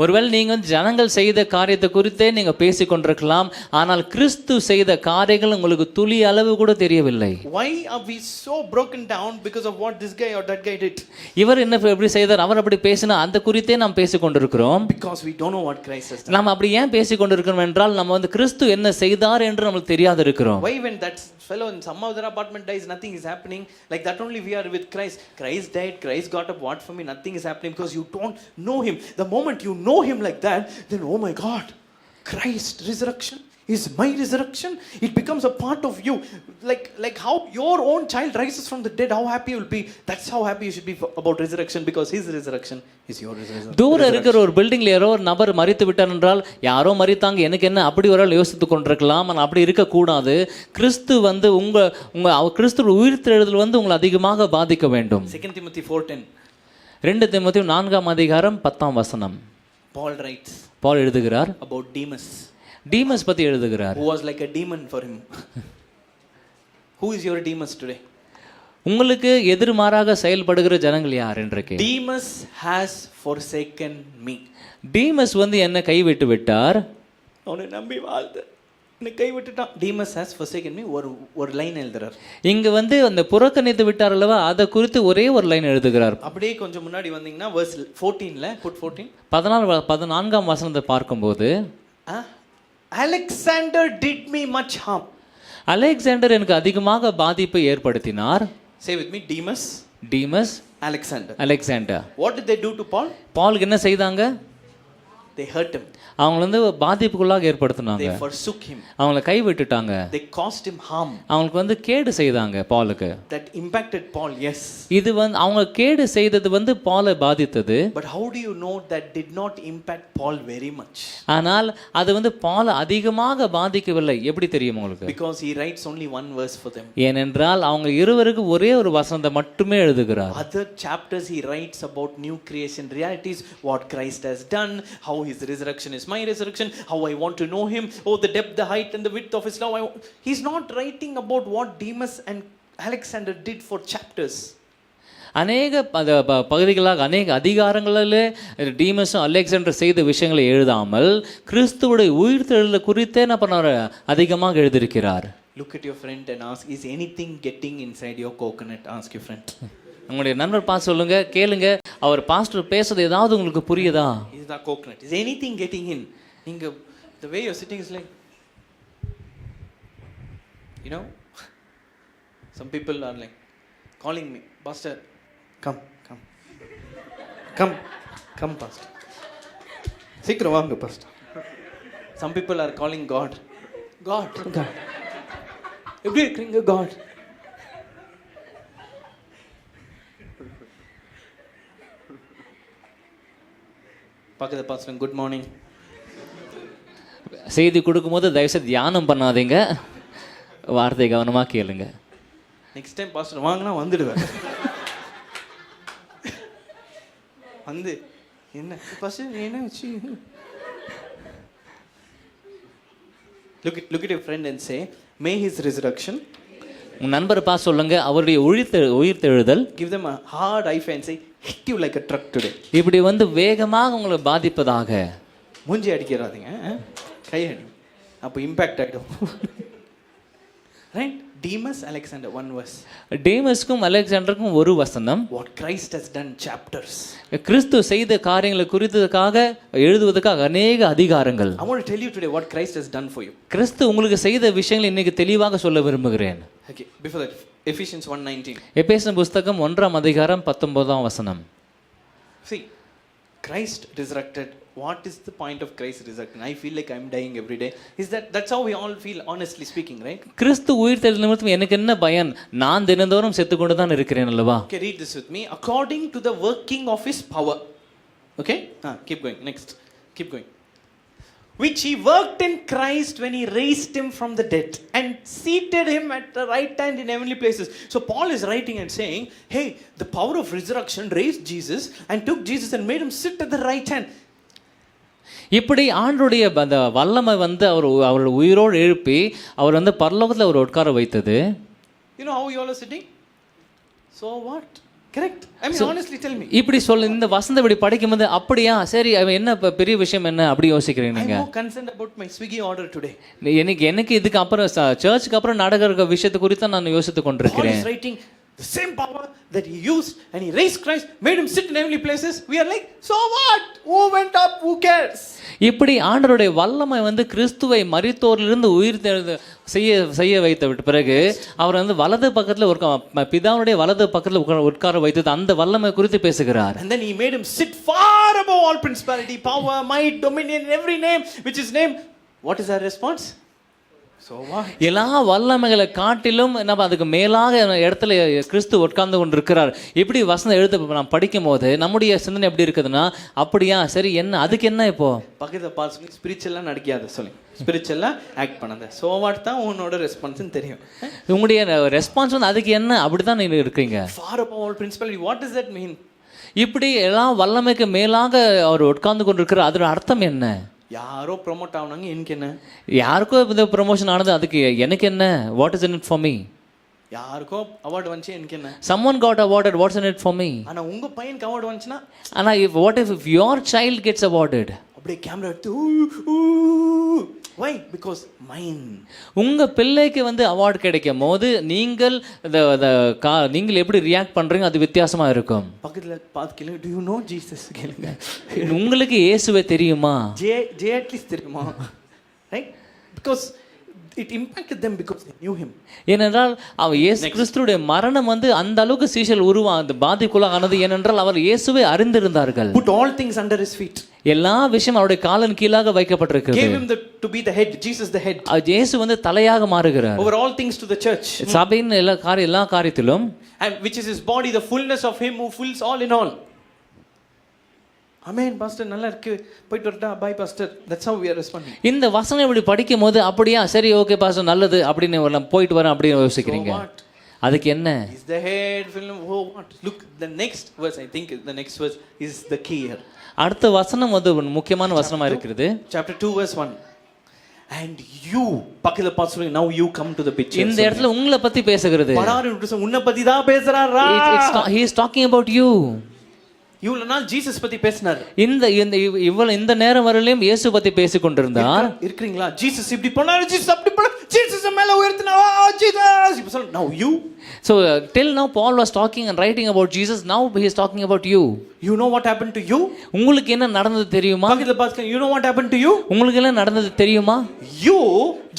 ஒருவேளை நீங்க வந்து ஜனங்கள் செய்த காரியத்தை குறித்தே நீங்க பேசிக் கொண்டிருக்கலாம். ஆனால் கிறிஸ்து செய்த காரியங்கள் உங்களுக்கு துளி அளவு கூட தெரியவில்லை. Why are we so broken down because of what this guy or that guy did? இவர் என்ன எப்படி செய்தார், அவர் அப்படி பேசினா அந்த குறித்தே நாம் பேசிக் கொண்டிருக்கிறோம். Because we don't know what Christ has done. நாம் அப்படி ஏன் பேசிக் கொண்டிருக்கிறோம் என்றால் நம்ம வந்து கிறிஸ்து என்ன செய்தார் என்று நமக்கு தெரியாது இருக்கிறோம். Why when that fellow in some other apartment dies, nothing is happening? Like that only we are with Christ. Christ died, Christ got up, what for me? Nothing is happening because you don't know him. The moment you know him like that, then oh my God, Christ resurrection is my resurrection. It becomes a part of you. Like how your own child rises from the dead, how happy you will be. That's how happy you should be about resurrection, because his resurrection is your resurrection. தூர இருக்கிற ஒரு பில்டிங்ல யாரோ ஒரு நபர் மரித்து விட்டார் என்றால் யாரோ மரித்தாங்க எனக்கு என்ன அப்படி ஒரு யோசித்து கொண்டிருக்கலாம். ஆனால் அப்படி இருக்கக்கூடாது. கிறிஸ்து வந்து உங்க கிறிஸ்து உயிர்த்தெழுதல் வந்து உங்களை அதிகமாக பாதிக்க வேண்டும். 2 Timothy 4:10. 2 தீமோத்தேயு 4ஆம் அதிகாரம் 10ஆம் வசனம். Paul writes பவுல் எழுதுகிறார் about Demas. டீமஸ் பத்தி எழுதுகிறார். Who was like a demon for him. Who is your Demas today? உங்களுக்கு எதிர்மாறாக செயல்படுகிற ஜனங்கள் யார் என்றே. Demas has forsaken me. Deimos வந்து என்ன கைவிட்டு விட்டார். அவனை நம்பி வாழ்ந்து என்னை கைவிட்டுட்டான். Demas has forsaken me. ஒரு லைன் எழுதுறார். இங்க வந்து அந்த புறக்கணித்து விட்டார் அல்லவா, அதை குறித்து ஒரே ஒரு லைன் எழுதுகிறார். அப்படியே கொஞ்சம் முன்னாடி வந்தீங்கன்னா verse 14ல put 14. 14ஆம் வசனத்தை பார்க்கும்போது Alexander did me much harm. Alexander எனக்கு அதிகமாக பாதிப்பை ஏற்படுத்தினார். Say with me, Demas, Alexander. What did they do to Paul? பாலுக்கு என்ன செய்தாங்க? They hurt him. அவங்க வந்து பாதிப்புக்குள்ளாக ஏற்படுத்தினாங்க. They forsook him. அவங்கள கைவிட்டுட்டாங்க. They caused him harm. அவங்களுக்கு வந்து கேடு செய்தாங்க பாலுக்கு. That impacted Paul, yes. இது வந்து அவங்க கேடு செய்தது வந்து பாலை பாதித்தது. But how do you know that did not impact Paul very much? ஆனால் அது வந்து பாலை அதிகமாக பாதிக்கவில்லை. எப்படி தெரியும் உங்களுக்கு? Because he writes only one verse for them. ஏனென்றால் அவங்க இருவருக்கு ஒரே ஒரு வசனத்தை மட்டுமே எழுதுகிறார். Other chapters he writes about new creation realities, what Christ has done, how his resurrection is my resurrection, how I want to know him, oh the depth, the height and the width of his love. He's not writing about what Demas and Alexander did for chapters. அநேக பகுதிகளாக அநேக அதிகாரங்களிலே டீமஸும் Alexander செய்த விஷயங்களை எழுதாமல் கிறிஸ்துவுடைய உயிர்த்தெழுதலை குறித்தே என்ன பண்ணார், அதிகமாக எழுதியிருக்கிறார். Look at your friend and ask, is anything getting inside your coconut? Ask your friend. உங்களுடைய நண்பர் பார்த்து சொல்லுங்க, கேளுங்க, அவர் பாஸ்டர் பேசுறது ஏதாவது உங்களுக்கு புரியுதா? Is the coconut, is anything getting in? நீங்க the way you're sitting is like You know, some people are like calling me, Pastor, come, Pastor. சீக்கிரம் வாங்க Pastor. Some people are calling God. எப்படி இருக்கீங்க God? பக்கத்துல pastor good morning. செய்தி கொடுக்கும்போது தயவுசெய்து தியானம் பண்ணாதீங்க, வார்த்தை கவனமாக கேளுங்க. நெக்ஸ்ட் டைம் பாஸ்டர் வாங்கினா வந்துடுவேன். வந்து என்ன பாஸ்டர் என்ன வச்சு look at your friend and say, may his resurrection, உன் நண்பரை பார்த்து சொல்லுங்க, அவருடைய உயிர்த்தெழுதல் give them a hard eye and say, hit you like a truck today. இப்படி வந்து வேகமாக உங்களை பாதிப்பதாக. மூஞ்சி அடிக்கிறாதீங்க, கை அடி, அப்போ இம்பாக்ட் ஆகிடும். Right? Demas, Alexander, one verse. டேமஸ்க்கும் அலெக்சாண்டருக்கும் ஒரு வசனம். What Christ has done, chapters. கிறிஸ்து செய்த காரியங்களை குறித்ததுக்காக எழுதுவதற்காக அநேக அதிகாரங்கள். I want to tell you today what Christ has done for you. கிறிஸ்து உங்களுக்கு செய்த விஷயங்களை இன்னைக்கு தெளிவாக சொல்ல விரும்புகிறேன். Okay, before that, Ephesians 1:19. எபேசியர் புத்தகம் 1:19 வசனம். See, Christ resurrected. What is the point of Christ resurrecting? I feel like I'm dying every day. That's how we all feel, honestly speaking, right? கிறிஸ்து உயிர்த்தெழுந்த நிமித்தம் எனக்கு என்ன பயன்? நான் தினந்தோறும் செத்துக்கொண்டு தான் இருக்கிறேன் அல்லவா? Okay, read this with me. According to the working of his power. Okay? Keep going. Next. Keep going. Which he worked in Christ when he raised him from the dead and seated him at the right hand in heavenly places. So Paul is writing and saying, hey, the power of resurrection raised Jesus and took Jesus and made him sit at the right hand. இப்படி ஆண்டுடைய அந்த வல்லமை வந்து அவருடைய உயிரோடு எழுப்பி அவர் வந்து பரலோகத்தில் அவர் உட்கார வைத்தது. You know how you all are sitting? So what? Correct? I mean, honestly tell me. இப்படி சொல்ல இந்த வசந்த இப்படி படிக்கும்போது அப்படியா சரி அவன் என்ன பெரிய விஷயம் என்ன அப்படி யோசிக்கிறீங்க நீங்க? I'm more concerned about my Swiggy order today. எனக்கு இதுக்கு அப்புறம் சர்ச்சுக்கு அப்புறம் நடக்கிற விஷயத்தை குறித்து நான் யோசித்துக் கொண்டிருக்கிறேன். Paul is writing the same power that he used and he raised Christ, made him sit in heavenly places. We are like, so what? Who went up? Who cares? இப்படி ஆண்டவருடைய வல்லமை வந்து கிறிஸ்துவை மரித்தோரிலிருந்து உயிர் செய்ய வைத்த பிறகு அவர் வந்து வலது பக்கத்தில் பிதாவுடைய வலது பக்கத்தில் உட்கார வைத்தது அந்த வல்லமை குறித்து பேசுகிறார். And then he made him sit far above all principality, power, might, dominion, every name which is named. What is our response? So what? எல்லா வல்லமைகளை காட்டிலும் நம்ம அதுக்கு மேலாக இடத்துல கிறிஸ்து உட்கார்ந்து கொண்டிருக்கிறார். இப்படி வசனம் எழுத நான் படிக்கும் போது நம்முடைய சிந்தனை எப்படி இருக்குதுன்னா அப்படியா சரி என்ன அதுக்கு என்ன இப்போ பக்கத்துல பாஸ் ஸ்பிரிச்சுவலா நடிக்காத சொல்லி ஸ்பிரிச்சுவலா ஆக்ட் பண்ணாத. சோ வாட் தான் உன்னோட ரெஸ்பான்ஸ்னு தெரியும். உங்களுடைய ரெஸ்பான்ஸ் வந்து அதுக்கு என்ன அப்படிதான் நீங்க இருக்கீங்க. Far above all principality. What does that mean? இப்படி எல்லா வல்லமைக்கு மேலாக அவர் உட்கார்ந்து கொண்டிருக்கிறார். அதோட அர்த்தம் என்ன? யாரோ ப்ரோமோட் ஆனாங்க எனக்கு என்ன? யாருக்கோ இந்த ப்ரமோஷன் ஆனது அதுக்கு எனக்கு என்ன? What is in it for me? யாருக்கோ அவார்ட் வந்துச்சு எனக்கு என்ன? someone got awarded, what's in it for me? ஆனா உங்க பையனுக்கு அவார்ட் வந்துச்சுனா ஆனா what if your child gets awarded? அப்படியே கேமரா எடுத்து why? Because mine. உங்க பிள்ளைக்கு வந்து அவார்ட் கிடைக்கும் போது நீங்கள் நீங்கள் எப்படி ரியாக்ட் பண்றீங்க அது வித்தியாசமா இருக்கும். பக்கத்துல பாத்து கேளுங்க, do you know Jesus கேளுங்க. உங்களுக்கு இயேசுவை தெரியுமா? ஜே அட்லீஸ்ட் தெரியுமா? Right? Because it impacted them because they knew him. ஏனென்றால் அவர் இயேசு கிறிஸ்துவுடைய மரணம் வந்து அந்த அளவுக்கு சீஷர்கள் அந்த பாதிக்குள்ளானது ஏனென்றால் அவர் இயேசுவை அறிந்திருந்தார்கள். Put all things under his feet. எல்லா விஷயம் அவருடைய காலின் கீழாக வைக்கப்பட்டிருக்கிறது. Gave him to be the head. Jesus the head. இயேசு வந்து தலையாக மாறுகிறார். Over all things to the church. சபையின் எல்லா காரியத்திலும். And which is his body, the fullness of him who fills all in all. Amen. Pastor நல்லா இருக்கு, போய்ட்டு வரட்டா, bye pastor. That's how we are responding. இந்த வசனம் இப்படி படிக்கும்போது அப்படியா சரி ஓகே பாஸ்டர் நல்லது அப்படின்னு போயிட்டு வரேன் அப்படின்னு யோசிக்கிறீங்க. அதுக்கு என்ன? Is the head film? Oh what? Look, the next verse, I think the next verse is the key here. அடுத்த வசனம் வந்து முக்கியமான வசனமா இருக்குது. Chapter 2 verse 1. And you பக்கத்துல pastor now you come to the picture. இந்த இடத்துல உங்களை பத்தி பேசுகிறது. பராரு உன்னை பத்தி தான் பேசுறாரா? He is talking about you. இவ்வளவு நாள் ஜீசஸ் பத்தி பேசினார். இந்த நேரம் வரையிலும் இயேசு பத்தி பேசிக் கொண்டிருந்தார். இருக்கீங்களா? ஜீசஸ் இப்படி போனாரு, ஜீசஸ் அப்படி போனாரு, ஜீசஸ் மேல உயர்த்தினார், ஜீசஸ் இப்ப Now you. So till now Paul was talking and writing about Jesus. Now he is talking about you. You know what happened to you? உங்களுக்கு என்ன நடந்தது தெரியுமா? பக்கத்துல பாருங்க, you know what happened to you? உங்களுக்கு என்ன நடந்தது தெரியுமா? You,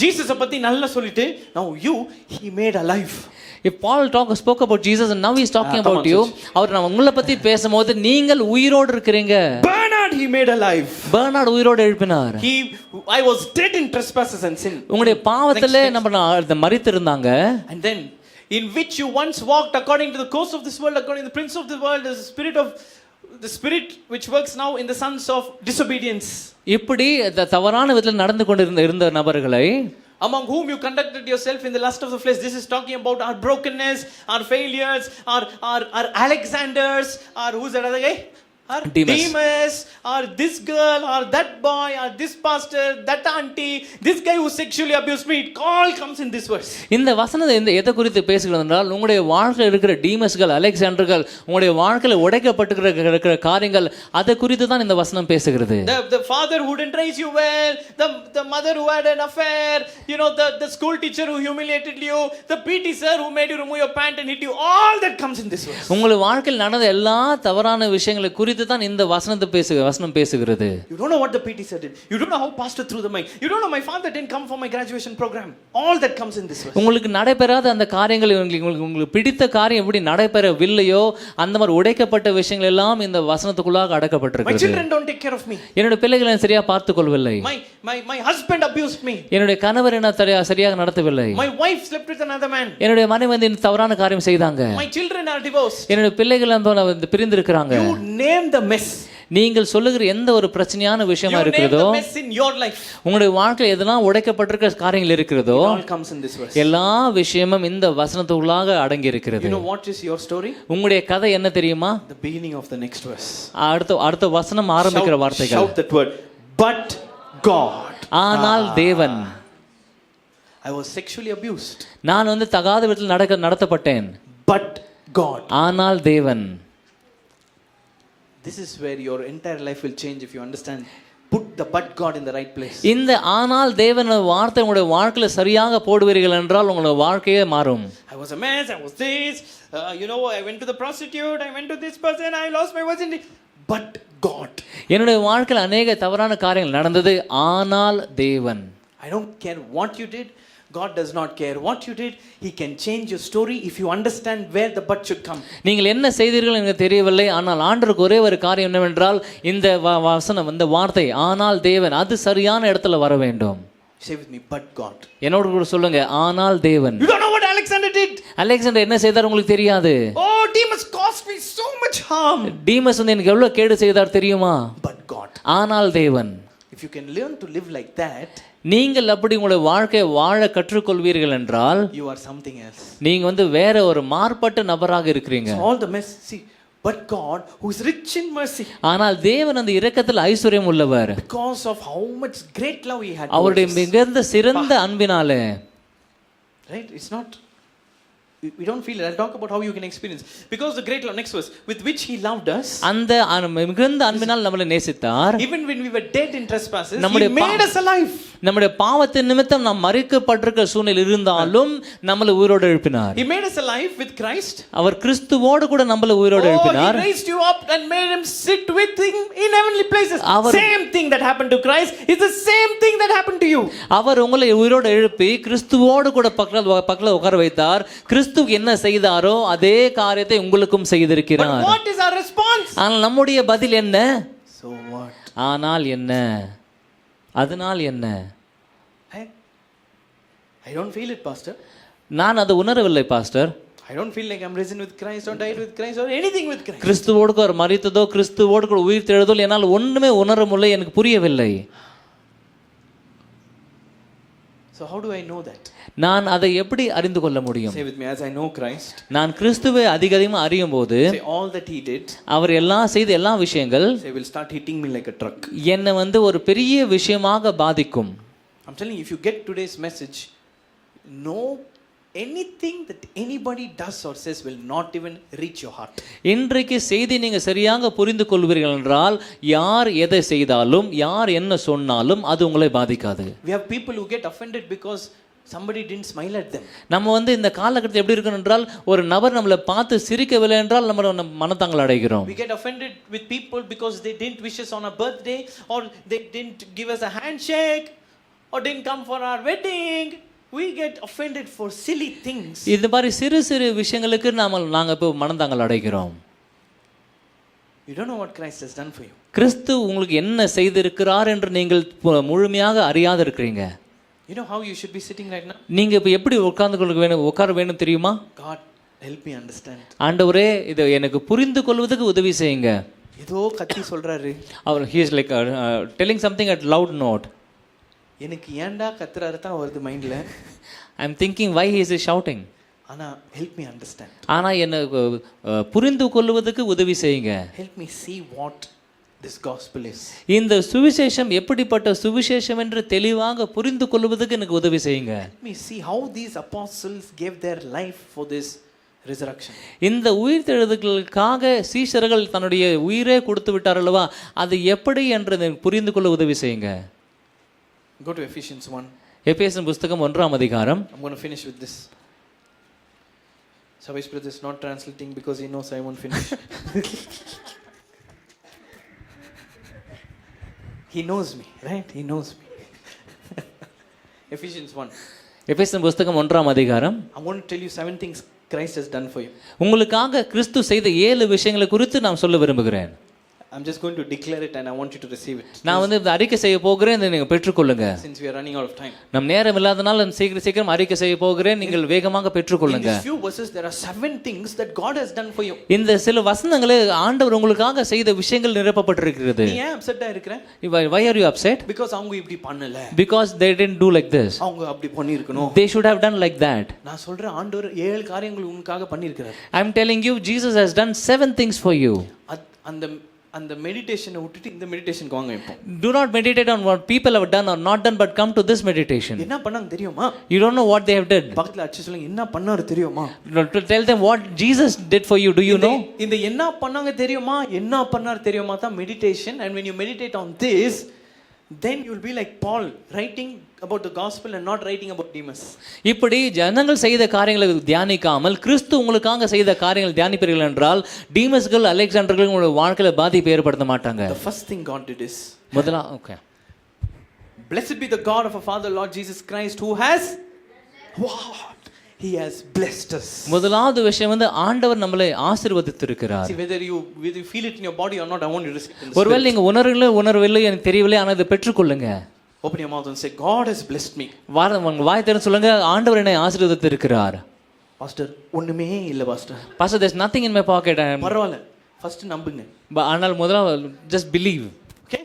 Jesus பத்தி நல்லா சொல்லிட்டு, now you, he made alive. If Paul spoke about Jesus and now he is talking come about on, you, அவர் நான் உங்களை பத்தி பேசும்போது நீங்கள் உயிரோடு இருக்கிறீங்க. Bernard he made alive. Bernard உயிரோடு எழுப்பினார். I was dead in trespasses and sin. உங்களுடைய பாவத்திலே நம்ம மரித்திருந்தாங்க. And then in which you once walked according to the course of this world, according to the prince of the world, the spirit which works now in the sons of disobedience. இப்படி தவறான விதத்தில் நடந்து கொண்டிருந்த நபர்களை, among whom you conducted yourself in the lust of the flesh. This is talking about our brokenness, our failures, our Alexanders, our who's that other guy? Or Demas, or this girl, or that boy, or this pastor, that auntie, this guy who sexually abused me. It all comes in this verse. இந்த வசனத்தை எதை குறித்து பேசுகிறது என்றால், உங்களுடைய வாழ்க்கையில் இருக்கிற டீமஸ்கள், அலெக்சாண்டர்கள், உங்களுடைய வாழ்க்கையில் உடைக்கப்பட்டிருக்கிற காரியங்கள், அதை குறித்து தான் இந்த வசனம் பேசுகிறது. The father who didn't raise you well, the mother who had an affair, you know, the school teacher who humiliated you, the PT sir who made you remove your pant and hit you, all that comes in this verse. உங்களுடைய வாழ்க்கையில் நடந்த எல்லா தவறான விஷயங்களை குறித்து தான் இந்த வசனம் பேசுகிறது. You don't know what the PT sir did. You don't know how pastor threw the mic. You don't know my father didn't come for my graduation program. All that comes in this verse. உங்களுக்கு நடைபெறாத அந்த காரியங்கள், உங்களுக்கு பிடித்த காரியம் எப்படி நடைபெறவில்லையோ அந்த மாதிரி உடைக்கப்பட்ட விஷயங்கள் எல்லாம் இந்த வசனத்துக்குள்ளாக அடக்கப்பட்டிருக்கிறது. My children don't take care of me. என்னுடைய பிள்ளைகளை சரியா பார்த்துக் கொள்ளவில்லை. My husband abused me. என்னுடைய கணவர் என்ன சரியாக நடத்தவில்லை. My wife slept with another man. என்னுடைய மனைவி வந்து தவறான காரியம் செய்தாங்க. My children are divorced. என்னுடைய பிள்ளைகள் வந்து பிரிந்து இருக்கிறாங்க. You name the mess. நீங்கள் சொல்லுகிற எந்த ஒரு பிரச்சனையான விஷயமா இருக்கிறதோ, you name the mess in your life, உங்களுடைய வாழ்க்கையில் எதெல்லாம் உடைக்கப்பட்டிருக்கிற காரியங்கள் இருக்கிறதோ, it all comes in this verse. எல்லா விஷயமும் இந்த வசனத்துக்குள்ளாக அடங்கி இருக்கிறது. You know what is your story? உங்களுடைய கதை என்ன தெரியுமா? The beginning of the next verse. அடுத்த வசனம் ஆரம்பிக்கிற வார்த்தைகள். Shout that word. But God. ஆனால் தேவன். I was sexually abused. நான் வந்து தகாத விதத்தில் நடத்தப்பட்டேன். But God. ஆனால் தேவன். This is where your entire life will change if you understand. Put the but God in the right place. இந்த ஆனால் தேவன் வார்த்தை உங்களுடைய வாழ்க்கையில சரியாக போடுவீர்கள் என்றால் உங்களுடைய வாழ்க்கையே மாறும். I was a mess. I was this. You know, I went to the prostitute. I went to this person. I lost my virginity. But God. என்னுடைய வாழ்க்கையில் அநேக தவறான காரியங்கள் நடந்தது. ஆனால் தேவன். I don't care what you did. God does not care what you did. He can change your story if you understand where the but should come. நீங்கள் என்ன செய்தீர்கள் எனக்கு தெரியவில்லை, ஆனால் ஆண்டவருக்கு ஒரே ஒரு காரியம் என்னவென்றால் இந்த வசனம், இந்த வார்த்தை ஆனால் தேவன், அது சரியான இடத்துல வர வேண்டும். Say with me, but God. என்னோட கூட சொல்லுங்க, ஆனால் தேவன். You don't know what Alexander did. Alexander என்ன செய்தார் உங்களுக்கு தெரியாது. Oh, Demas caused me so much harm. Deimos வந்து எனக்கு எவ்வளவு கேடு செய்தார் தெரியுமா? But God. ஆனால் தேவன். If you can learn to live like that, நீங்கள் அப்படி உங்களுடைய வாழ்க்கையை வாழ கற்றுக்கொள்வீர்கள் என்றால், you are something else. நீங்க வந்து வேற ஒரு மாறுபட்ட நபராக இருக்கிறீங்க. So all the mess, see, but God who is rich in mercy. ஆனால் தேவன் அந்த இரக்கத்தில் ஐஸ்வர்யம் உள்ளவர். Because of how much great love he had. அவருடைய மிகுந்த சிறந்த அன்பினாலே. Right? It's not, we don't feel it. I'll talk about how you can experience. Because the great love, next verse, with which he loved us. அந்த மிகுந்த அன்பினால் நம்மளை நேசித்தார். Even when we were dead in trespasses, he made us alive. நம்முடைய பாவத்தின் நிமித்தம் நாம் மறிக்கப்பட்டிருக்கிற சூழ்நிலை இருந்தாலும் நம்மளை உயிரோடு எழுப்பினார். He made us alive with Christ. அவர் கிறிஸ்துவோடு கூட நம்மளை உயிரோடு எழுப்பினார். He raised you up and made him sit with him in heavenly places. Same thing that happened to Christ is the same thing that happened to you. அவர் உங்களை உயிரோடு எழுப்பி கிறிஸ்துவோடு கூட பக்கத்துல உட்கார வைத்தார். கிறிஸ்துவுக்கு என்ன செய்தாரோ அதே காரியத்தை உங்களுக்கும் செய்திருக்கிறார். But what is our response? ஆனால் நம்முடைய பதில் என்ன? So what? ஆனால் என்ன? அதனால் என்ன? I don't feel it, pastor. நான் அதை உணரவில்லை pastor. I don't feel like I'm risen with Christ or died with Christ or anything with Christ. கிறிஸ்துவோடு கூட மரித்ததோ கிறிஸ்துவோடு கூட உயிர் தெழுதோ என்னால் ஒண்ணுமே உணர முடியல, எனக்கு புரியவில்லை. So how do I know that? நான் அதை எப்படி அறிந்து கொள்ள முடியும்? Say with me, as I know Christ. நான் கிறிஸ்துவை அதிகமா அறியும் போது, say all that he did. அவர் எல்லாம் செய்த எல்லா விஷயங்கள் say will start hitting me like a truck. என்னை வந்து ஒரு பெரிய விஷயமாக பாதிக்கும். I'm telling you, if you get today's message, no anything that anybody does or says will not even reach your heart. இன்றைக்கு செய்தி நீங்க சரியாக புரிந்து கொள்வீர்கள் என்றால் யார் எதை செய்தாலும் யார் என்ன சொன்னாலும் அது உங்களை பாதிக்காது. We have people who get offended because somebody didn't smile at them. நம்ம வந்து இந்த காலகட்டத்தில் எப்படி இருக்கணும் என்றால் ஒரு நபர் நம்மளை பார்த்து சிரிக்கவில்லை என்றால் நம்ம மனத்தாங்கல் அடைகிறோம். We get offended with people because they didn't wish us on our birthday, or they didn't give us a handshake, or didn't come for our wedding. We get offended for silly things. இந்த மாதிரி சிறு சிறு விஷயங்களுக்கு நாங்க இப்போ மனத்தாங்கல் அடைகிறோம். You don't know what Christ has done for you. கிறிஸ்து உங்களுக்கு என்ன செய்திருக்கிறார் என்று நீங்கள் முழுமையாக அறியாது இருக்கிறீங்க. You know how you should be sitting right now? நீங்க இப்போ எப்படி உட்கார வேணும் தெரியுமா? God help me understand. ஆண்டவரே இதை எனக்கு புரிந்து கொள்வதற்கு உதவி செய்யுங்க. ஏதோ கத்தி சொல்றாரு. அவர் he is like telling something at loud note. எனக்கு ஏன்டா கத்துறாரு தான் வருது மைண்ட்ல. I am thinking why he is shouting. ஆனா help me understand. ஆனா எனக்கு புரிந்து கொள்வதற்கு உதவி செய்யுங்க. Help me see what this gospel is. இந்த சுவிசேஷம் எப்படிப்பட்ட சுவிசேஷம் என்று தெளிவாக புரிந்து கொள்வதற்கு எனக்கு உதவி செய்யுங்க. Let me see how these apostles gave their life for this resurrection. இந்த உயிர்த்தெழுதலுக்காக சீஷர்கள் தன்னுடைய உயிரே கொடுத்து விட்டார் அல்லவா, அது எப்படி என்று புரிந்து கொள்ள உதவி செய்யுங்க. Go to Ephesians 1. எபேசியர் புத்தகம் 1ஆம் அதிகாரம். I'm going to finish with this. Savish brother is not translating because he knows I won't finish. He knows me, right? He knows me. Ephesians 1. எபேசியர் புத்தகம் 1ஆம் அதிகாரம். I want to tell you 7 things Christ has done for you. உங்களுக்காக கிறிஸ்து செய்த 7 விஷயங்களை குறித்து நான் சொல்ல விரும்புகிறேன். I'm just going to declare it and I want you to receive it. நான் வந்து இந்த அறிக்கை செய்ய போகிறேன், இதை நீங்க பெற்றுக்கொள்ளுங்க. Since we are running out of time. நம் நேரம் இல்லாதனால சீக்கிரம் அறிக்கை செய்ய போகிறேன், நீங்கள் வேகமாக பெற்றுக்கொள்ளுங்க. In these few verses there are 7 things that God has done for you. இந்த சில வசனங்களே ஆண்டவர் உங்களுக்காக செய்த விஷயங்கள் நிரப்பப்பட்டிருக்கிறது. நீ ஏன் அப்செட்டா இருக்கற? Why are you upset? Because அவங்க இப்படி பண்ணல. Because they didn't do like this. அவங்க அப்படி பண்ணி இருக்கணும். They should have done like that. நான் சொல்றேன் ஆண்டவர் 7 காரியங்கள் உனக்காக பண்ணி இருக்கிறார். I'm telling you Jesus has done 7 things for you. அந்த மெடிடேஷனை விட்டுட்டு இந்த மெடிடேஷனுக்கு வாங்க இப்போ. Do not meditate on what people have done or not done, but come to this meditation. என்ன பண்ணாங்க தெரியுமா? You don't know what they have done. பக்கத்துல அடிச்சு சொல்லுங்க என்ன பண்ணாரு தெரியுமா? To tell them what Jesus did for you. Do you know? இந்த என்ன பண்ணாங்க தெரியுமா? என்ன பண்ணாரு தெரியுமா தான் meditation. And when you meditate on this, then you will be like Paul, writing about the gospel and not writing about Demas. இப்படி ஜனங்கள் செய்த காரியங்களை தியானிக்காமல் கிறிஸ்து உங்களுக்காக செய்த காரியங்களை தியானிப்பீர்கள் என்றால் டீமஸ்கள் அலெக்சாண்டர்கள் உங்களுடைய வாழ்க்கையில பாதிப்பு ஏற்படுத்த மாட்டாங்க. The first thing God did is okay. Blessed be the God of our Father Lord Jesus Christ who has He has blessed us. முதலாவது விஷயம் வந்து ஆண்டவர் நம்மளை ஆசீர்வதித்திருக்கிறார். See whether you feel it in your body or not, I want you to receive it. ஒருவேளை நீங்க உணர்வில்லை எனக்கு தெரியவில்லை, ஆனால் இதை பெற்றுக்கொள்ளுங்க. Open your mouth and say God has blessed me. வாய் திறந்து சொல்லுங்க, ஆண்டவர் என்னை ஆசீர்வதித்திருக்கிறார். Pastor ஒண்ணுமே இல்ல pastor. Pastor there's nothing in my pocket. பரவாயில்லை, ஃபர்ஸ்ட் நம்புங்க. ஆனால் முதல்ல just believe. Okay?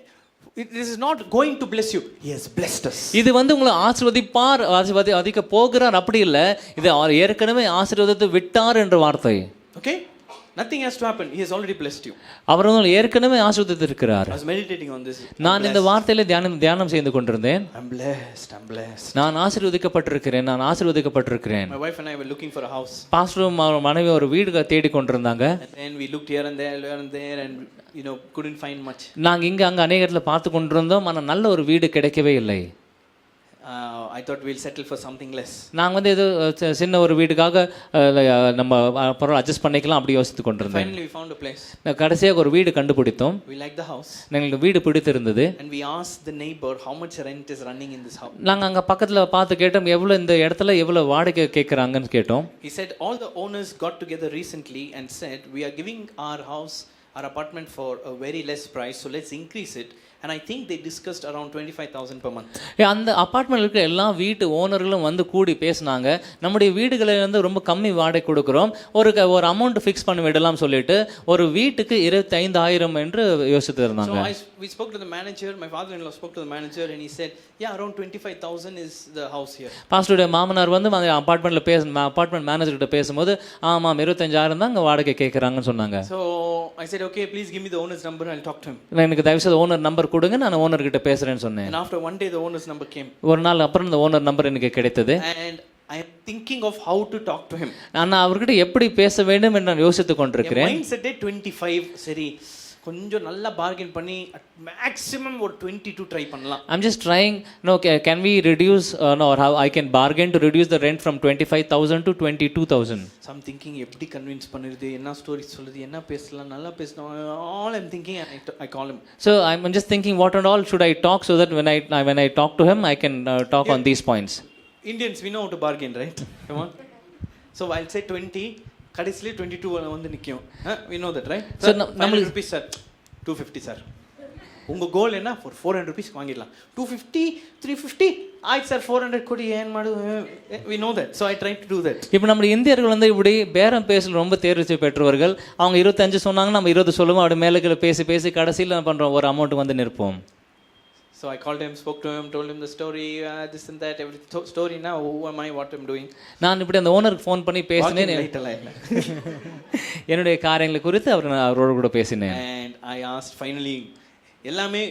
This is not going to bless you. He has blessed us. இது வந்து உங்களை ஆசீர்வதிக்க போகிறார் அப்படி இல்ல, இது ஏற்கனவே ஆசீர்வதித்து விட்டார் என்ற வார்த்தை. Okay? Nothing has to happen. He has already blessed you. அவர் வந்து ஏற்கனவே ஆசீர்வதித்திருக்கிறார். I was meditating on this. நான் இந்த வார்த்தையில தியானம் செய்து கொண்டிருந்தேன். I'm blessed. நான் ஆசீர்வதிக்கப்பட்டிருக்கிறேன். My wife and I were looking for a house. பாஸ்டரும் மனைவி ஒரு வீடு தேடி கொண்டிருந்தாங்க. And then we looked here and there and couldn't find much. நாங்க இங்க அங்க அநேக இடத்துல பார்த்து கொண்டிருந்தோம், ஆனா நல்ல ஒரு வீடு கிடைக்கவே இல்லை. I thought we'll settle for something less. நாங்க வந்து ஏதோ சின்ன ஒரு வீட்டுக்காக நம்ம பரவாயில்ல அட்ஜஸ்ட் பண்ணிக்கலாம் அப்படி யோசித்து கொண்டிருந்தேன். Finally we found a place. கடைசியாக ஒரு வீடு கண்டுபிடித்தோம். We liked the house. எங்களுக்கு வீடு பிடித்திருந்தது. And we asked the neighbor how much rent is running in this house. நாங்க அங்க பக்கத்துல பார்த்து கேட்டோம், எவ்வளவு இந்த இடத்துல எவ்வளவு வாடகை கேட்கறாங்கன்னு கேட்டோம். He said all the owners got together recently and said we are giving our apartment for a very less price, so let's increase it. And I think they discussed around 25,000 per month. அந்த அபார்ட்மெண்ட்ல இருக்க எல்லா வீட்டு ஓனர்களும் வந்து கூடி பேசினாங்க, நம்முடைய வீடுகளை வந்து ரொம்ப கம்மி வாடகை கொடுக்கிறோம், ஒரு அமௌண்ட் ஃபிக்ஸ் பண்ணி விடலாம் சொல்லிட்டு ஒரு வீட்டுக்கு 25,000 என்று யோசித்து இருந்தாங்க. So we spoke to the manager. My father-in-law spoke to the manager and he said yeah, around 25,000 is the house here. பாஸ்டருடைய மாமனார் வந்து அந்த அபார்ட்மெண்ட் மேனேஜர் கிட்ட பேசும்போது ஆமாம் 25,000 தான் அங்க வாடகை கேட்கறாங்கன்னு சொன்னாங்க. So I said okay, please give me the owner's number, I'll talk to him. எனக்கு தயவு செய்து ஓனர் நம்பர் கொடுங்க, நான் ஓனர் கிட்ட பேசுறேன்னு சொன்னேன். And after one day the owner's number came. ஒரு நாள் அப்புறம் அந்த ஓனர் நம்பர் எனக்கு கிடைத்தது. And I am thinking of how to talk to him. நான் அவர்கிட்ட எப்படி பேச வேண்டும் என்று நான் யோசித்துக் கொண்டிருக்கிறேன். Mind set at 25 சரி கொஞ்சம் நல்லா பார்கெயின் பண்ணி மேக்ஸிமம் ஒரு 22 ட்ரை பண்ணலாம். I'm just trying, no, can we reduce, no, or how I can bargain to reduce the rent from 25,000 to 22,000. So I'm thinking எப்படி கன்வின்ஸ் பண்ணுறது, என்ன ஸ்டோரி சொல்லுது, என்ன பேசலாம், நல்லா பேசலாம், all I'm thinking, and I call him. So I'm just thinking what and all should I talk so that when I talk to him I can talk on these points. Indians, we know how to bargain, right? Come on. So I'll say 20, கடைசில 22 வந்து நிக்கும். We know that, right? So நம்ம rupees sir, 250 sir. உங்க கோல் என்ன? for 400 rupees வாங்கிடலாம். 250, 350, ஆய் sir 400 கோடி ஏன் மாடு. We know that. So I try to do that. இப்போ நம்ம இந்தியர்கள் வந்து இப்படி பேரம் பேசல ரொம்ப தேர்ச்சி பெற்றவர்கள். அவங்க 25 சொன்னாங்க, நம்ம 20 சொல்லுவோம். அப்படி மேலுக்கு பேசி கடைசியில் என்ன பண்றோம், ஒரு அமௌண்ட் வந்து நிற்போம். So I called him, spoke to him, told him the story, this and that, every story now, who am I, what I'm doing. நான் இப்படி அந்த ஓனருக்கு ஃபோன் பண்ணி பேசினேன். என்னுடைய காரியங்களை குறித்து அவரோட கூட பேசினேன். And I asked finally, எல்லாமே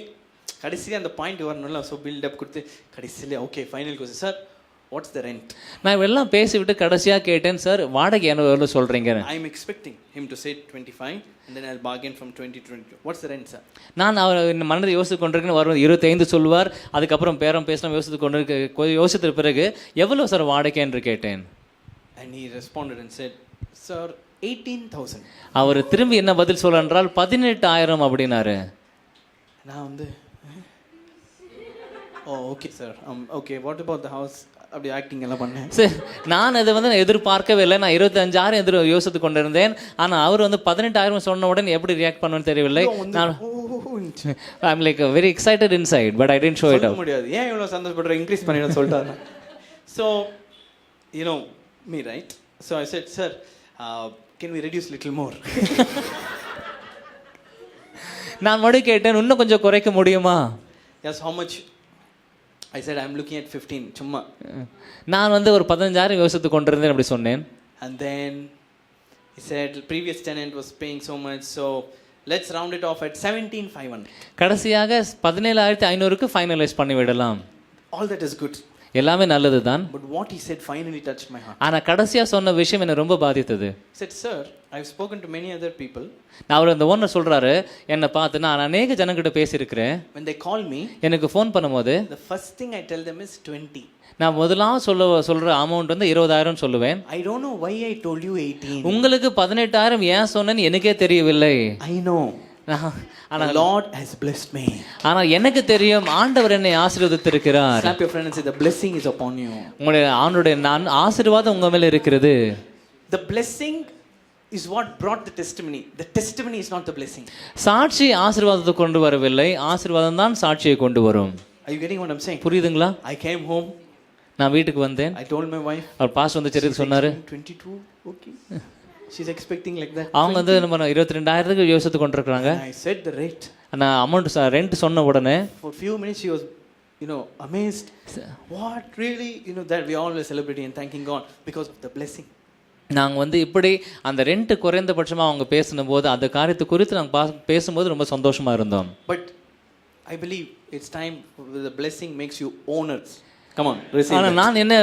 கடைசியில் அந்த பாயிண்ட் வரணும்ல, ஸோ பில்டப் கொடுத்து கடைசியில் okay final question, sir what's the rent. நான் எல்லாம் பேசிவிட்டு கடைசியாக கேட்டேன், சார் வாடகை என்ன எவ்வளோ சொல்கிறீங்க. I am expecting him to say 25 and then I'll bargain from 20 to 22. What's the rent, sir? நான் அவர் மனதில் யோசித்து கொண்டிருக்கேன், வரும் 25 சொல்லுவார். அதுக்கப்புறம் பேரம் பேசலாம் யோசித்து கொண்டிருக்க யோசித்த பிறகு எவ்வளோ சார் வாடகை என்று கேட்டேன். And he responded and said, sir 18,000. அவர் திரும்பி என்ன பதில் சொல்ல என்றால் 18,000 அப்படின்னாரு. நான் வந்து okay sir, okay what about the house, அப்படி ஆக்டிங் எல்லாம் பண்ணேன். சரி, நான் இதை வந்து எதிர்பார்க்கவே இல்லை. நான் 25,000 யோசித்து கொண்டிருந்தேன். ஆனால் அவர் வந்து 18,000 சொன்ன உடனே எப்படி ரியாக்ட் பண்ணுன்னு தெரியவில்லை. நான் I'm like very excited inside, but I didn't show it out. முடியாது, ஏன் இவ்வளோ சந்தோஷப்படுற, இன்க்ரீஸ் பண்ணிடுன்னு சொல்லிட்டாரு. So you know me right. So I said sir can we reduce little more. நான் மறுபடியும் கேட்டேன், இன்னும் கொஞ்சம் குறைக்க முடியுமா? Yes, how much? I said I'm looking at 15 சும்மா. நான் வந்து ஒரு 15,000 யோசித்து கொண்டிருந்தேன் அப்படி சொன்னேன். And then he said previous tenant was paying so much, so let's round it off at 17,500. கடைசியாக 17,500க்கு ஃபைனலைஸ் பண்ணி விடலாம். All that is good. எல்லாமே நல்லது தான். But what he said finally touched my heart. ஆனா கடைசியா சொன்ன விஷயம் என்ன ரொம்ப பாதித்தது. He said, sir, I've spoken to many other people. நான் அந்த ஓனர் சொல்றாரு, என்னை பார்த்து நான் அநேக ஜனங்கிட்ட பேசியிருக்கிறேன். When they call me, எனக்கு ஃபோன் பண்ணும்போது the first thing I tell them is 20. நான் முதலாவது சொல்ற அமௌண்ட் வந்து 20,000 சொல்லுவேன். I don't know why I told you 18. உங்களுக்கு 18,000 ஏன் சொன்னேன்னு எனக்கே தெரியவில்லை. I know. ஆனா Lord has blessed me. ஆனா எனக்கு தெரியும், ஆண்டவர் என்னை ஆசீர்வதித்திருக்கிறார். Slap your friend and say the blessing is upon you. உங்களுடைய ஆண்டவருடைய ஆசீர்வாதம் உங்க மேல இருக்கிறது. The blessing is what brought the testimony. The testimony is not the blessing. சாட்சி ஆசீர்வாதத்தை கொண்டு வரவில்லை, ஆசீர்வாதம் தான் சாட்சியை கொண்டு வரும். Are you getting what I'm saying? புரியுதுங்களா? I came home. நான் வீட்டுக்கு வந்தேன். I told my wife. அவர் பாஸ் வந்து சரி சொன்னாரு. 22, okay. She's expecting like that. அவங்க வந்து நம்ம 22,000க்கு யோசித்து கொண்டிருக்காங்க. I said the rate. நான் அமௌண்ட் ரெண்ட் சொன்ன உடனே for few minutes she was amazed. What really, that we all were celebrating and thanking God because of the blessing. நாங்கள் வந்து இப்படி அந்த ரெண்ட் குறைந்தபட்சமாக அவங்க பேசினபோது அந்த காரியத்தை குறித்து நாங்கள் பேசும்போது ரொம்ப சந்தோஷமா இருந்தோம். But I believe it's time the blessing makes you owners. Come on, receive. ஆனால் நான் என்ன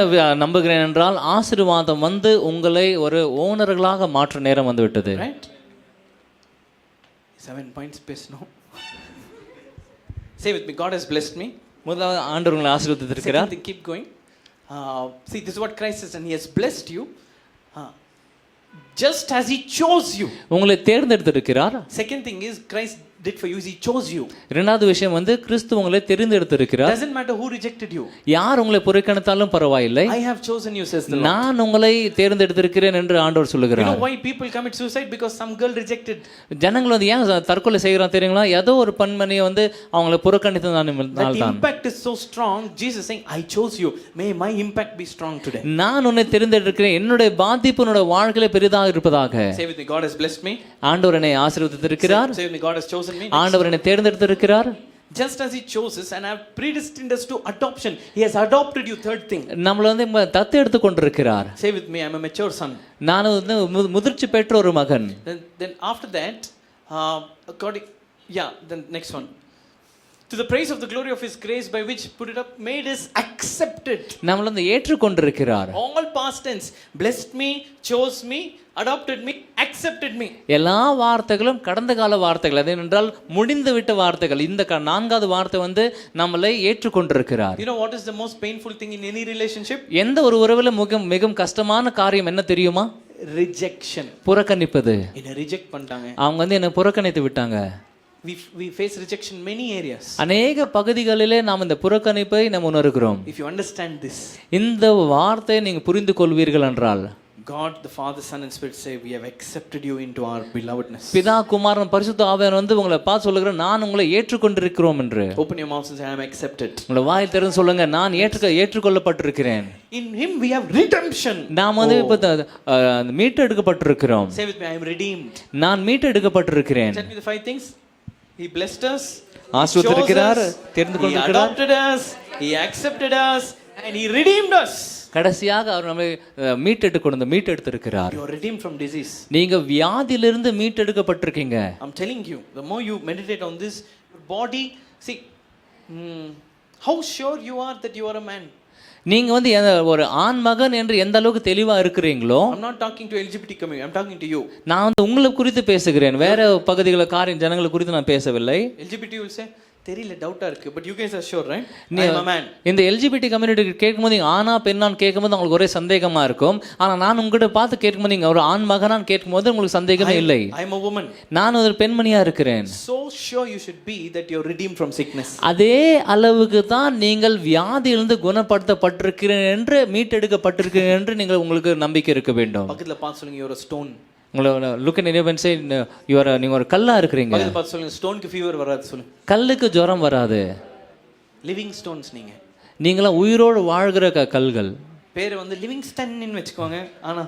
நம்புகிறேன் என்றால் ஆசீர்வாதம் வந்து உங்களை ஒரு ஓனர்களாக மாற்ற நேரம் வந்து விட்டது. Right? 7 points பேசணும். Say with me, God has blessed me. முதலாவது ஆண்டவர் உங்களை ஆசீர்வதித்திருக்கிறார். Second thing, keep going. See, this is what Christ says, and He has blessed you just as He chose you. உங்களை தேர்ந்தெடுத்திருக்கிறார். Second thing is Christ did for you is He chose you. இரண்டாவது விஷயம் வந்து கிறிஸ்து உங்களை தெரிந்தெடுத்திருக்கிறார். Doesn't matter who rejected you. யார் உங்களை புறக்கணித்தாலும் பரவாயில்லை. I have chosen you, says the Lord. நான் உங்களை தேர்ந்தெடுத்திருக்கிறேன் என்று ஆண்டவர் சொல்லுகிறார். You know why people commit suicide? Because some girl rejected. ஜனங்கள் வந்து ஏன் தற்கொலை செய்யறாங்க தெரியுங்களா? ஏதோ ஒரு பெண்மணியை வந்து அவங்களை புறக்கணித்ததால் தான். The impact is so strong. Jesus saying, I chose you. May my impact be strong today. நான் உன்னை தெரிந்தெடுக்கிறேன். என்னுடைய பாதிப்பு உன்னுடைய வாழ்க்கையில பெரிதாக இருப்பதாக. Say with me, God has blessed me. ஆண்டவர் என்னை ஆசீர்வதித்திருக்கிறார். Say with me, God has chosen me. ஆண்டவர் என்னை தேர்ந்தெடுத்திருக்கிறார். Just as He chose and have predestined us to adoption. He has adopted you. Third thing. நம்மள வந்து தத்து எடுத்து கொண்டிருக்கிறார். Say with me, I am a mature son. நான் வந்து முதிர்ச்சி பெற்ற ஒரு மகன். Then after that, then next one. To the praise of the glory of His grace by which put it up made us accepted. நம்மள வந்து ஏற்றுக்கொண்டிருக்கிறார். All past tense. Blessed me, chose me, adopted me, accepted me. எல்லா வார்த்தைகளும் கடந்த கால வார்த்தைகள், அது என்றால் முடிந்து விட்ட வார்த்தைகள். இந்த நான்காவது வார்த்தை வந்து நம்மளை ஏற்றுக்கொண்டிருக்கிறார். You know what is the most painful thing in any relationship? எந்த ஒரு உறவுல மிகவும் கஷ்டமான காரியம் என்ன தெரியுமா? Rejection. புறக்கணிப்பது. என்ன ரிஜெக்ட் பண்ணிட்டாங்க. அவங்க வந்து என்ன புறக்கணித்து விட்டாங்க. We face rejection in many areas. அநேக பகுதிகளிலே நாம் இந்த புறக்கணிப்பை நாம் உணர்கிறோம். If you understand this, இந்த வார்த்தையை நீங்க புரிந்து கொள்வீர்கள் என்றால், God the Father, Son and Spirit say we have accepted you into our belovedness. பிதா குமாரன் பரிசுத்த ஆவியானவர் வந்து உங்களை பார்த்து சொல்லுகிறேன், நான் உங்களை ஏற்றுக்கொண்டிருக்கிறோம் என்று. Open your mouth and say I am accepted. உங்களை வாய் திறந்து சொல்லுங்க, நான் ஏற்றுக்கொள்ளப்பட்டிருக்கிறேன். In him we have redemption. நாம் வந்து இப்ப மீட்டெடுக்கப்பட்டிருக்கிறோம். Say with me, I am redeemed. நான் மீட்டெடுக்கப்பட்டிருக்கிறேன். Tell me the 5 things. He blessed us, ஆசீர்வதித்திருக்கிறார், தெரிந்து He கொண்டிருக்கிறார், adopted us, He accepted us and He redeemed us. கடைசியாக அவர் நம்மை மீட்டெடுத்திருக்கிறார். You are redeemed from disease. நீங்க வியாதியிலிருந்து மீட்டெடுக்கப்பட்டிருக்கீங்க. I'm telling you, the more you meditate on this, your body, see, how sure you are that you are a man. நீங்க வந்து ஒரு ஆண் மகன் என்று எந்த அளவுக்கு தெளிவா இருக்கிறீங்களோ. I'm not talking to LGBT community, I'm talking to you. நான் வந்து உங்களை குறித்து பேசுகிறேன், வேற பகுதிகளை ஜனங்களை குறித்து நான் பேசவில்லை. LGBT will say தெரியல, டவுட்டா இருக்கு, but you guys are sure, right? I am a man. இந்த எல்ஜிபிடி கம்யூனிட்டி கேட்கும்போது நீங்க ஆனா பெண்ணான்னு கேட்கும்போது உங்களுக்கு ஒரே சந்தேகமா இருக்கும். ஆனா நான் உங்ககிட்ட பார்த்து கேட்கும்போது நீங்க ஒரு ஆண் மகனான்னு கேட்கும்போது உங்களுக்கு சந்தேகமே இல்லை. I am a woman. நான் ஒரு பெண்மணியா இருக்கிறேன். So sure you should be that you are redeemed from sickness. அதே அளவுக்கு தான் நீங்கள் வியாதியிலிருந்து குணப்படுத்தப்பட்டிருக்கிறேன் என்று மீட்டெடுக்கப்பட்டிருக்கிறேன் என்று நீங்கள் உங்களுக்கு நம்பிக்கை இருக்க வேண்டும். பக்கத்துல பார்த்து சொல்லுங்க, you are a stone. உங்களை லுக் அட் எனிவன் சே நீங்க ஒரு கல்லா இருக்கிறீங்க. பக்கத்துல பார்த்து சொல்லுங்க, ஸ்டோனுக்கு ஃபீவர் வராது சொல்லுங்க. கல்லுக்கு ஜுரம் வராது. லிவிங் ஸ்டோன்ஸ் நீங்க. நீங்களாம் உயிரோடு வாழ்கிற கல்கள். பேர் வந்து லிவிங்ஸ்டன்னு வெச்சுக்கோங்க, ஆனா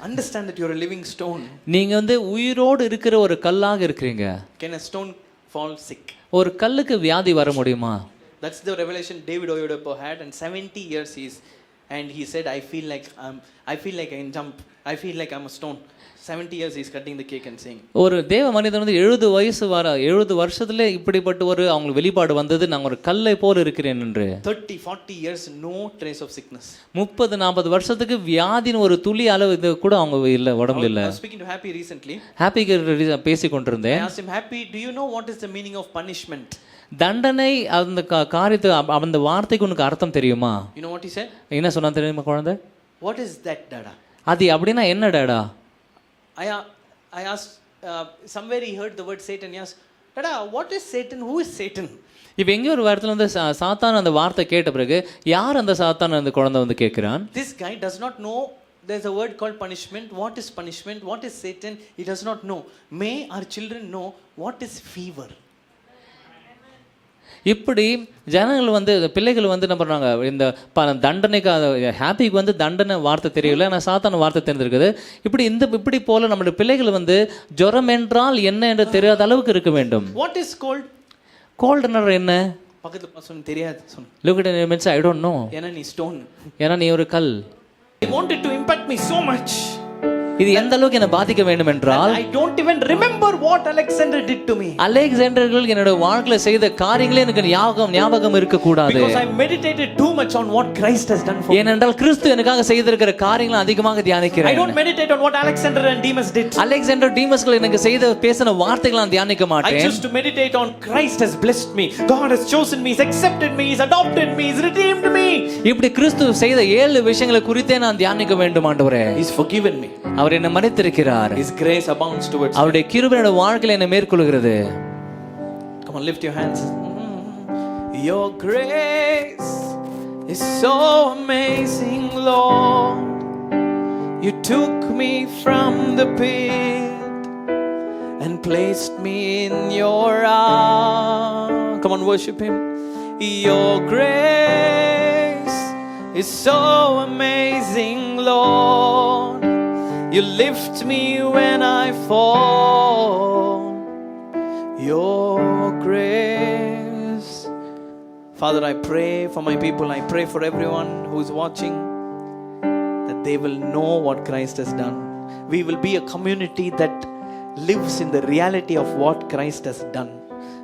understand that you are a living stone. நீங்க வந்து உயிரோடு இருக்கிற ஒரு கல்லாக இருக்கிறீங்க. Can a stone fall sick? ஒரு கல்லுக்கு வியாதி வர முடியுமா? That's the revelation David Oyedepo had, and 70 years he said I feel like I can jump, I feel like I'm a stone. 70 years he's cutting the cake and saying. ஒரு தேவ மனிதன் வந்து 70 வருஷத்துல இப்படிப்பட்ட ஒரு அவங்க வெளிப்பாடு வந்தது, நான் ஒரு கல்லை போல இருக்கிறேன் என்று. 30-40 years no trace of sickness. 30-40 வருஷத்துக்கு வியாதியின் ஒரு துளி அளவு இது கூட அவங்க இல்ல, உடம்புல இல்ல. I was speaking to Happy recently. ஹாப்பிக்கு பேசி கொண்டிருந்தேன். I asked him, Happy, do you know what is the meaning of punishment? தண்டனை, அந்த காரியத்தை அந்த வார்த்தைக்கு உனக்கு அர்த்தம் தெரியுமா? You know what he said? என்ன சொன்னா தெரியுமா குழந்தை? What is that, dada? அது அப்படின்னா என்ன Tata? I asked, somewhere he heard the word Satan. He asked, Dada, what is Satan? Who is Satan? இப்போ எங்கேயோ ஒரு இடத்துல வந்து சாத்தான் அந்த வார்த்தை கேட்ட பிறகு யார் அந்த சாத்தான் அந்த குழந்தை வந்து கேட்கிறான். This guy does not know there's a word called punishment. What is punishment? What is Satan? He does not know. May our children know what is fever. இப்படி ஜனங்கள் வந்து பிள்ளைகள் வந்து என்ன பண்ணுறாங்க, இந்த தண்டனைக்கு ஹாப்பிக்கு வந்து தண்டனை வார்த்தை தெரியல, ஆனால் சாத்தான வார்த்தை தெரிஞ்சிருக்குது. இப்படி போல நம்மளுடைய பிள்ளைகள் வந்து ஜுரம் என்றால் என்ன என்று தெரியாத அளவுக்கு இருக்க வேண்டும். What is cold? கோல்டுனர் என்ன? பக்கத்துல பசங்க தெரியாது சொன்ன. Look at it, I don't know. ஏன்னா நீ ஸ்டோன். ஏன்னா நீ ஒரு கல். He wanted to impact me so much. இது எந்த அளவுக்கு என்ன பாதிக்க வேண்டும் என்றால், I don't even remember what Alexander did to me. அலெக்சாண்டர்கள் என்னோட வாழ்க்கையில செய்த காரியங்களே எனக்கு ஞாபகம் இருக்க கூடாது. Because I meditated too much on what Christ has done for me. ஏனென்றால் கிறிஸ்து எனக்காக செய்திருக்கிற காரியங்களை அதிகமாக தியானிக்கிறேன். I don't meditate on what Alexander and Demas did. Alexander டீமஸ்கள் எனக்கு செய்த பேசின வார்த்தைகளை நான் தியானிக்க மாட்டேன். I choose to meditate on Christ has blessed me, God has chosen me, He's accepted me, He's adopted me, He's redeemed me. இப்படி கிறிஸ்து செய்த 7 விஷயங்களை குறித்தே நான் தியானிக்க வேண்டும் ஆண்டவரே. He's forgiven me. அவர் என்னை மன்னித்திருக்கிறார். His grace abounds towards me. அவருடைய கிருபை என்னோட வாழ்க்கையில என்னை மேற்கொள்கிறது. Come on, lift your hands. Your grace is so amazing, Lord. You took me from the pit and placed me in your arms. Come on, worship Him. Your grace is so amazing, Lord. You lift me when I fall. Your grace. Father, I pray for my people. I pray for everyone who is watching, that they will know what Christ has done. We will be a community that lives in the reality of what Christ has done.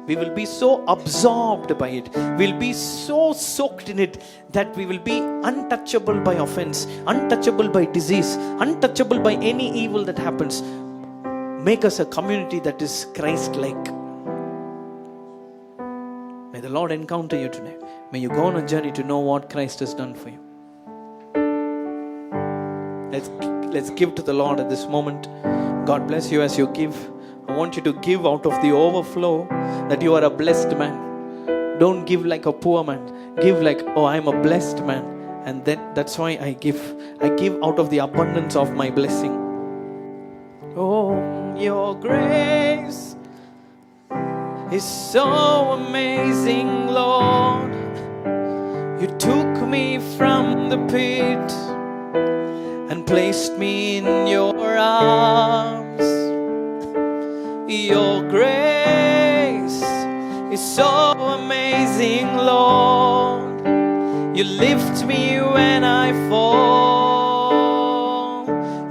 We will be so absorbed by it. We'll be so soaked in it that we will be untouchable by offense, untouchable by disease, untouchable by any evil that happens. make us a community that is Christ-like. May the Lord encounter you today. May you go on a journey to know what Christ has done for you. Let's give to the Lord at this moment. God bless you as you give. I want you to give out of the overflow that you are a blessed man. Don't give like a poor man. Give like, oh, I am a blessed man. And that's why I give. I give out of the abundance of my blessing. Oh, your grace is so amazing, Lord. You took me from the pit and placed me in your arms. Your grace is so amazing, Lord. You lift me when I fall.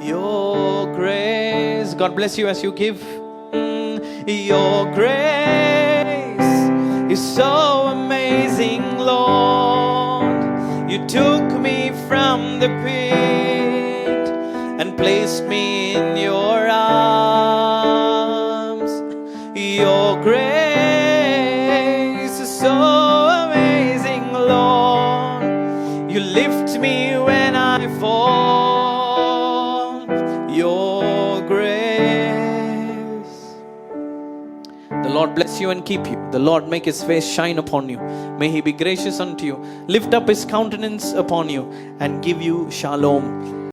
Your grace. God bless you as you give. Your grace is so amazing, Lord. You took me from the pit and placed me in your arms. Your grace is so amazing, Lord. You lift me when I fall. Your grace. The Lord bless you and keep you. The Lord make his face shine upon you. May he be gracious unto you. Lift up his countenance upon you and give you shalom.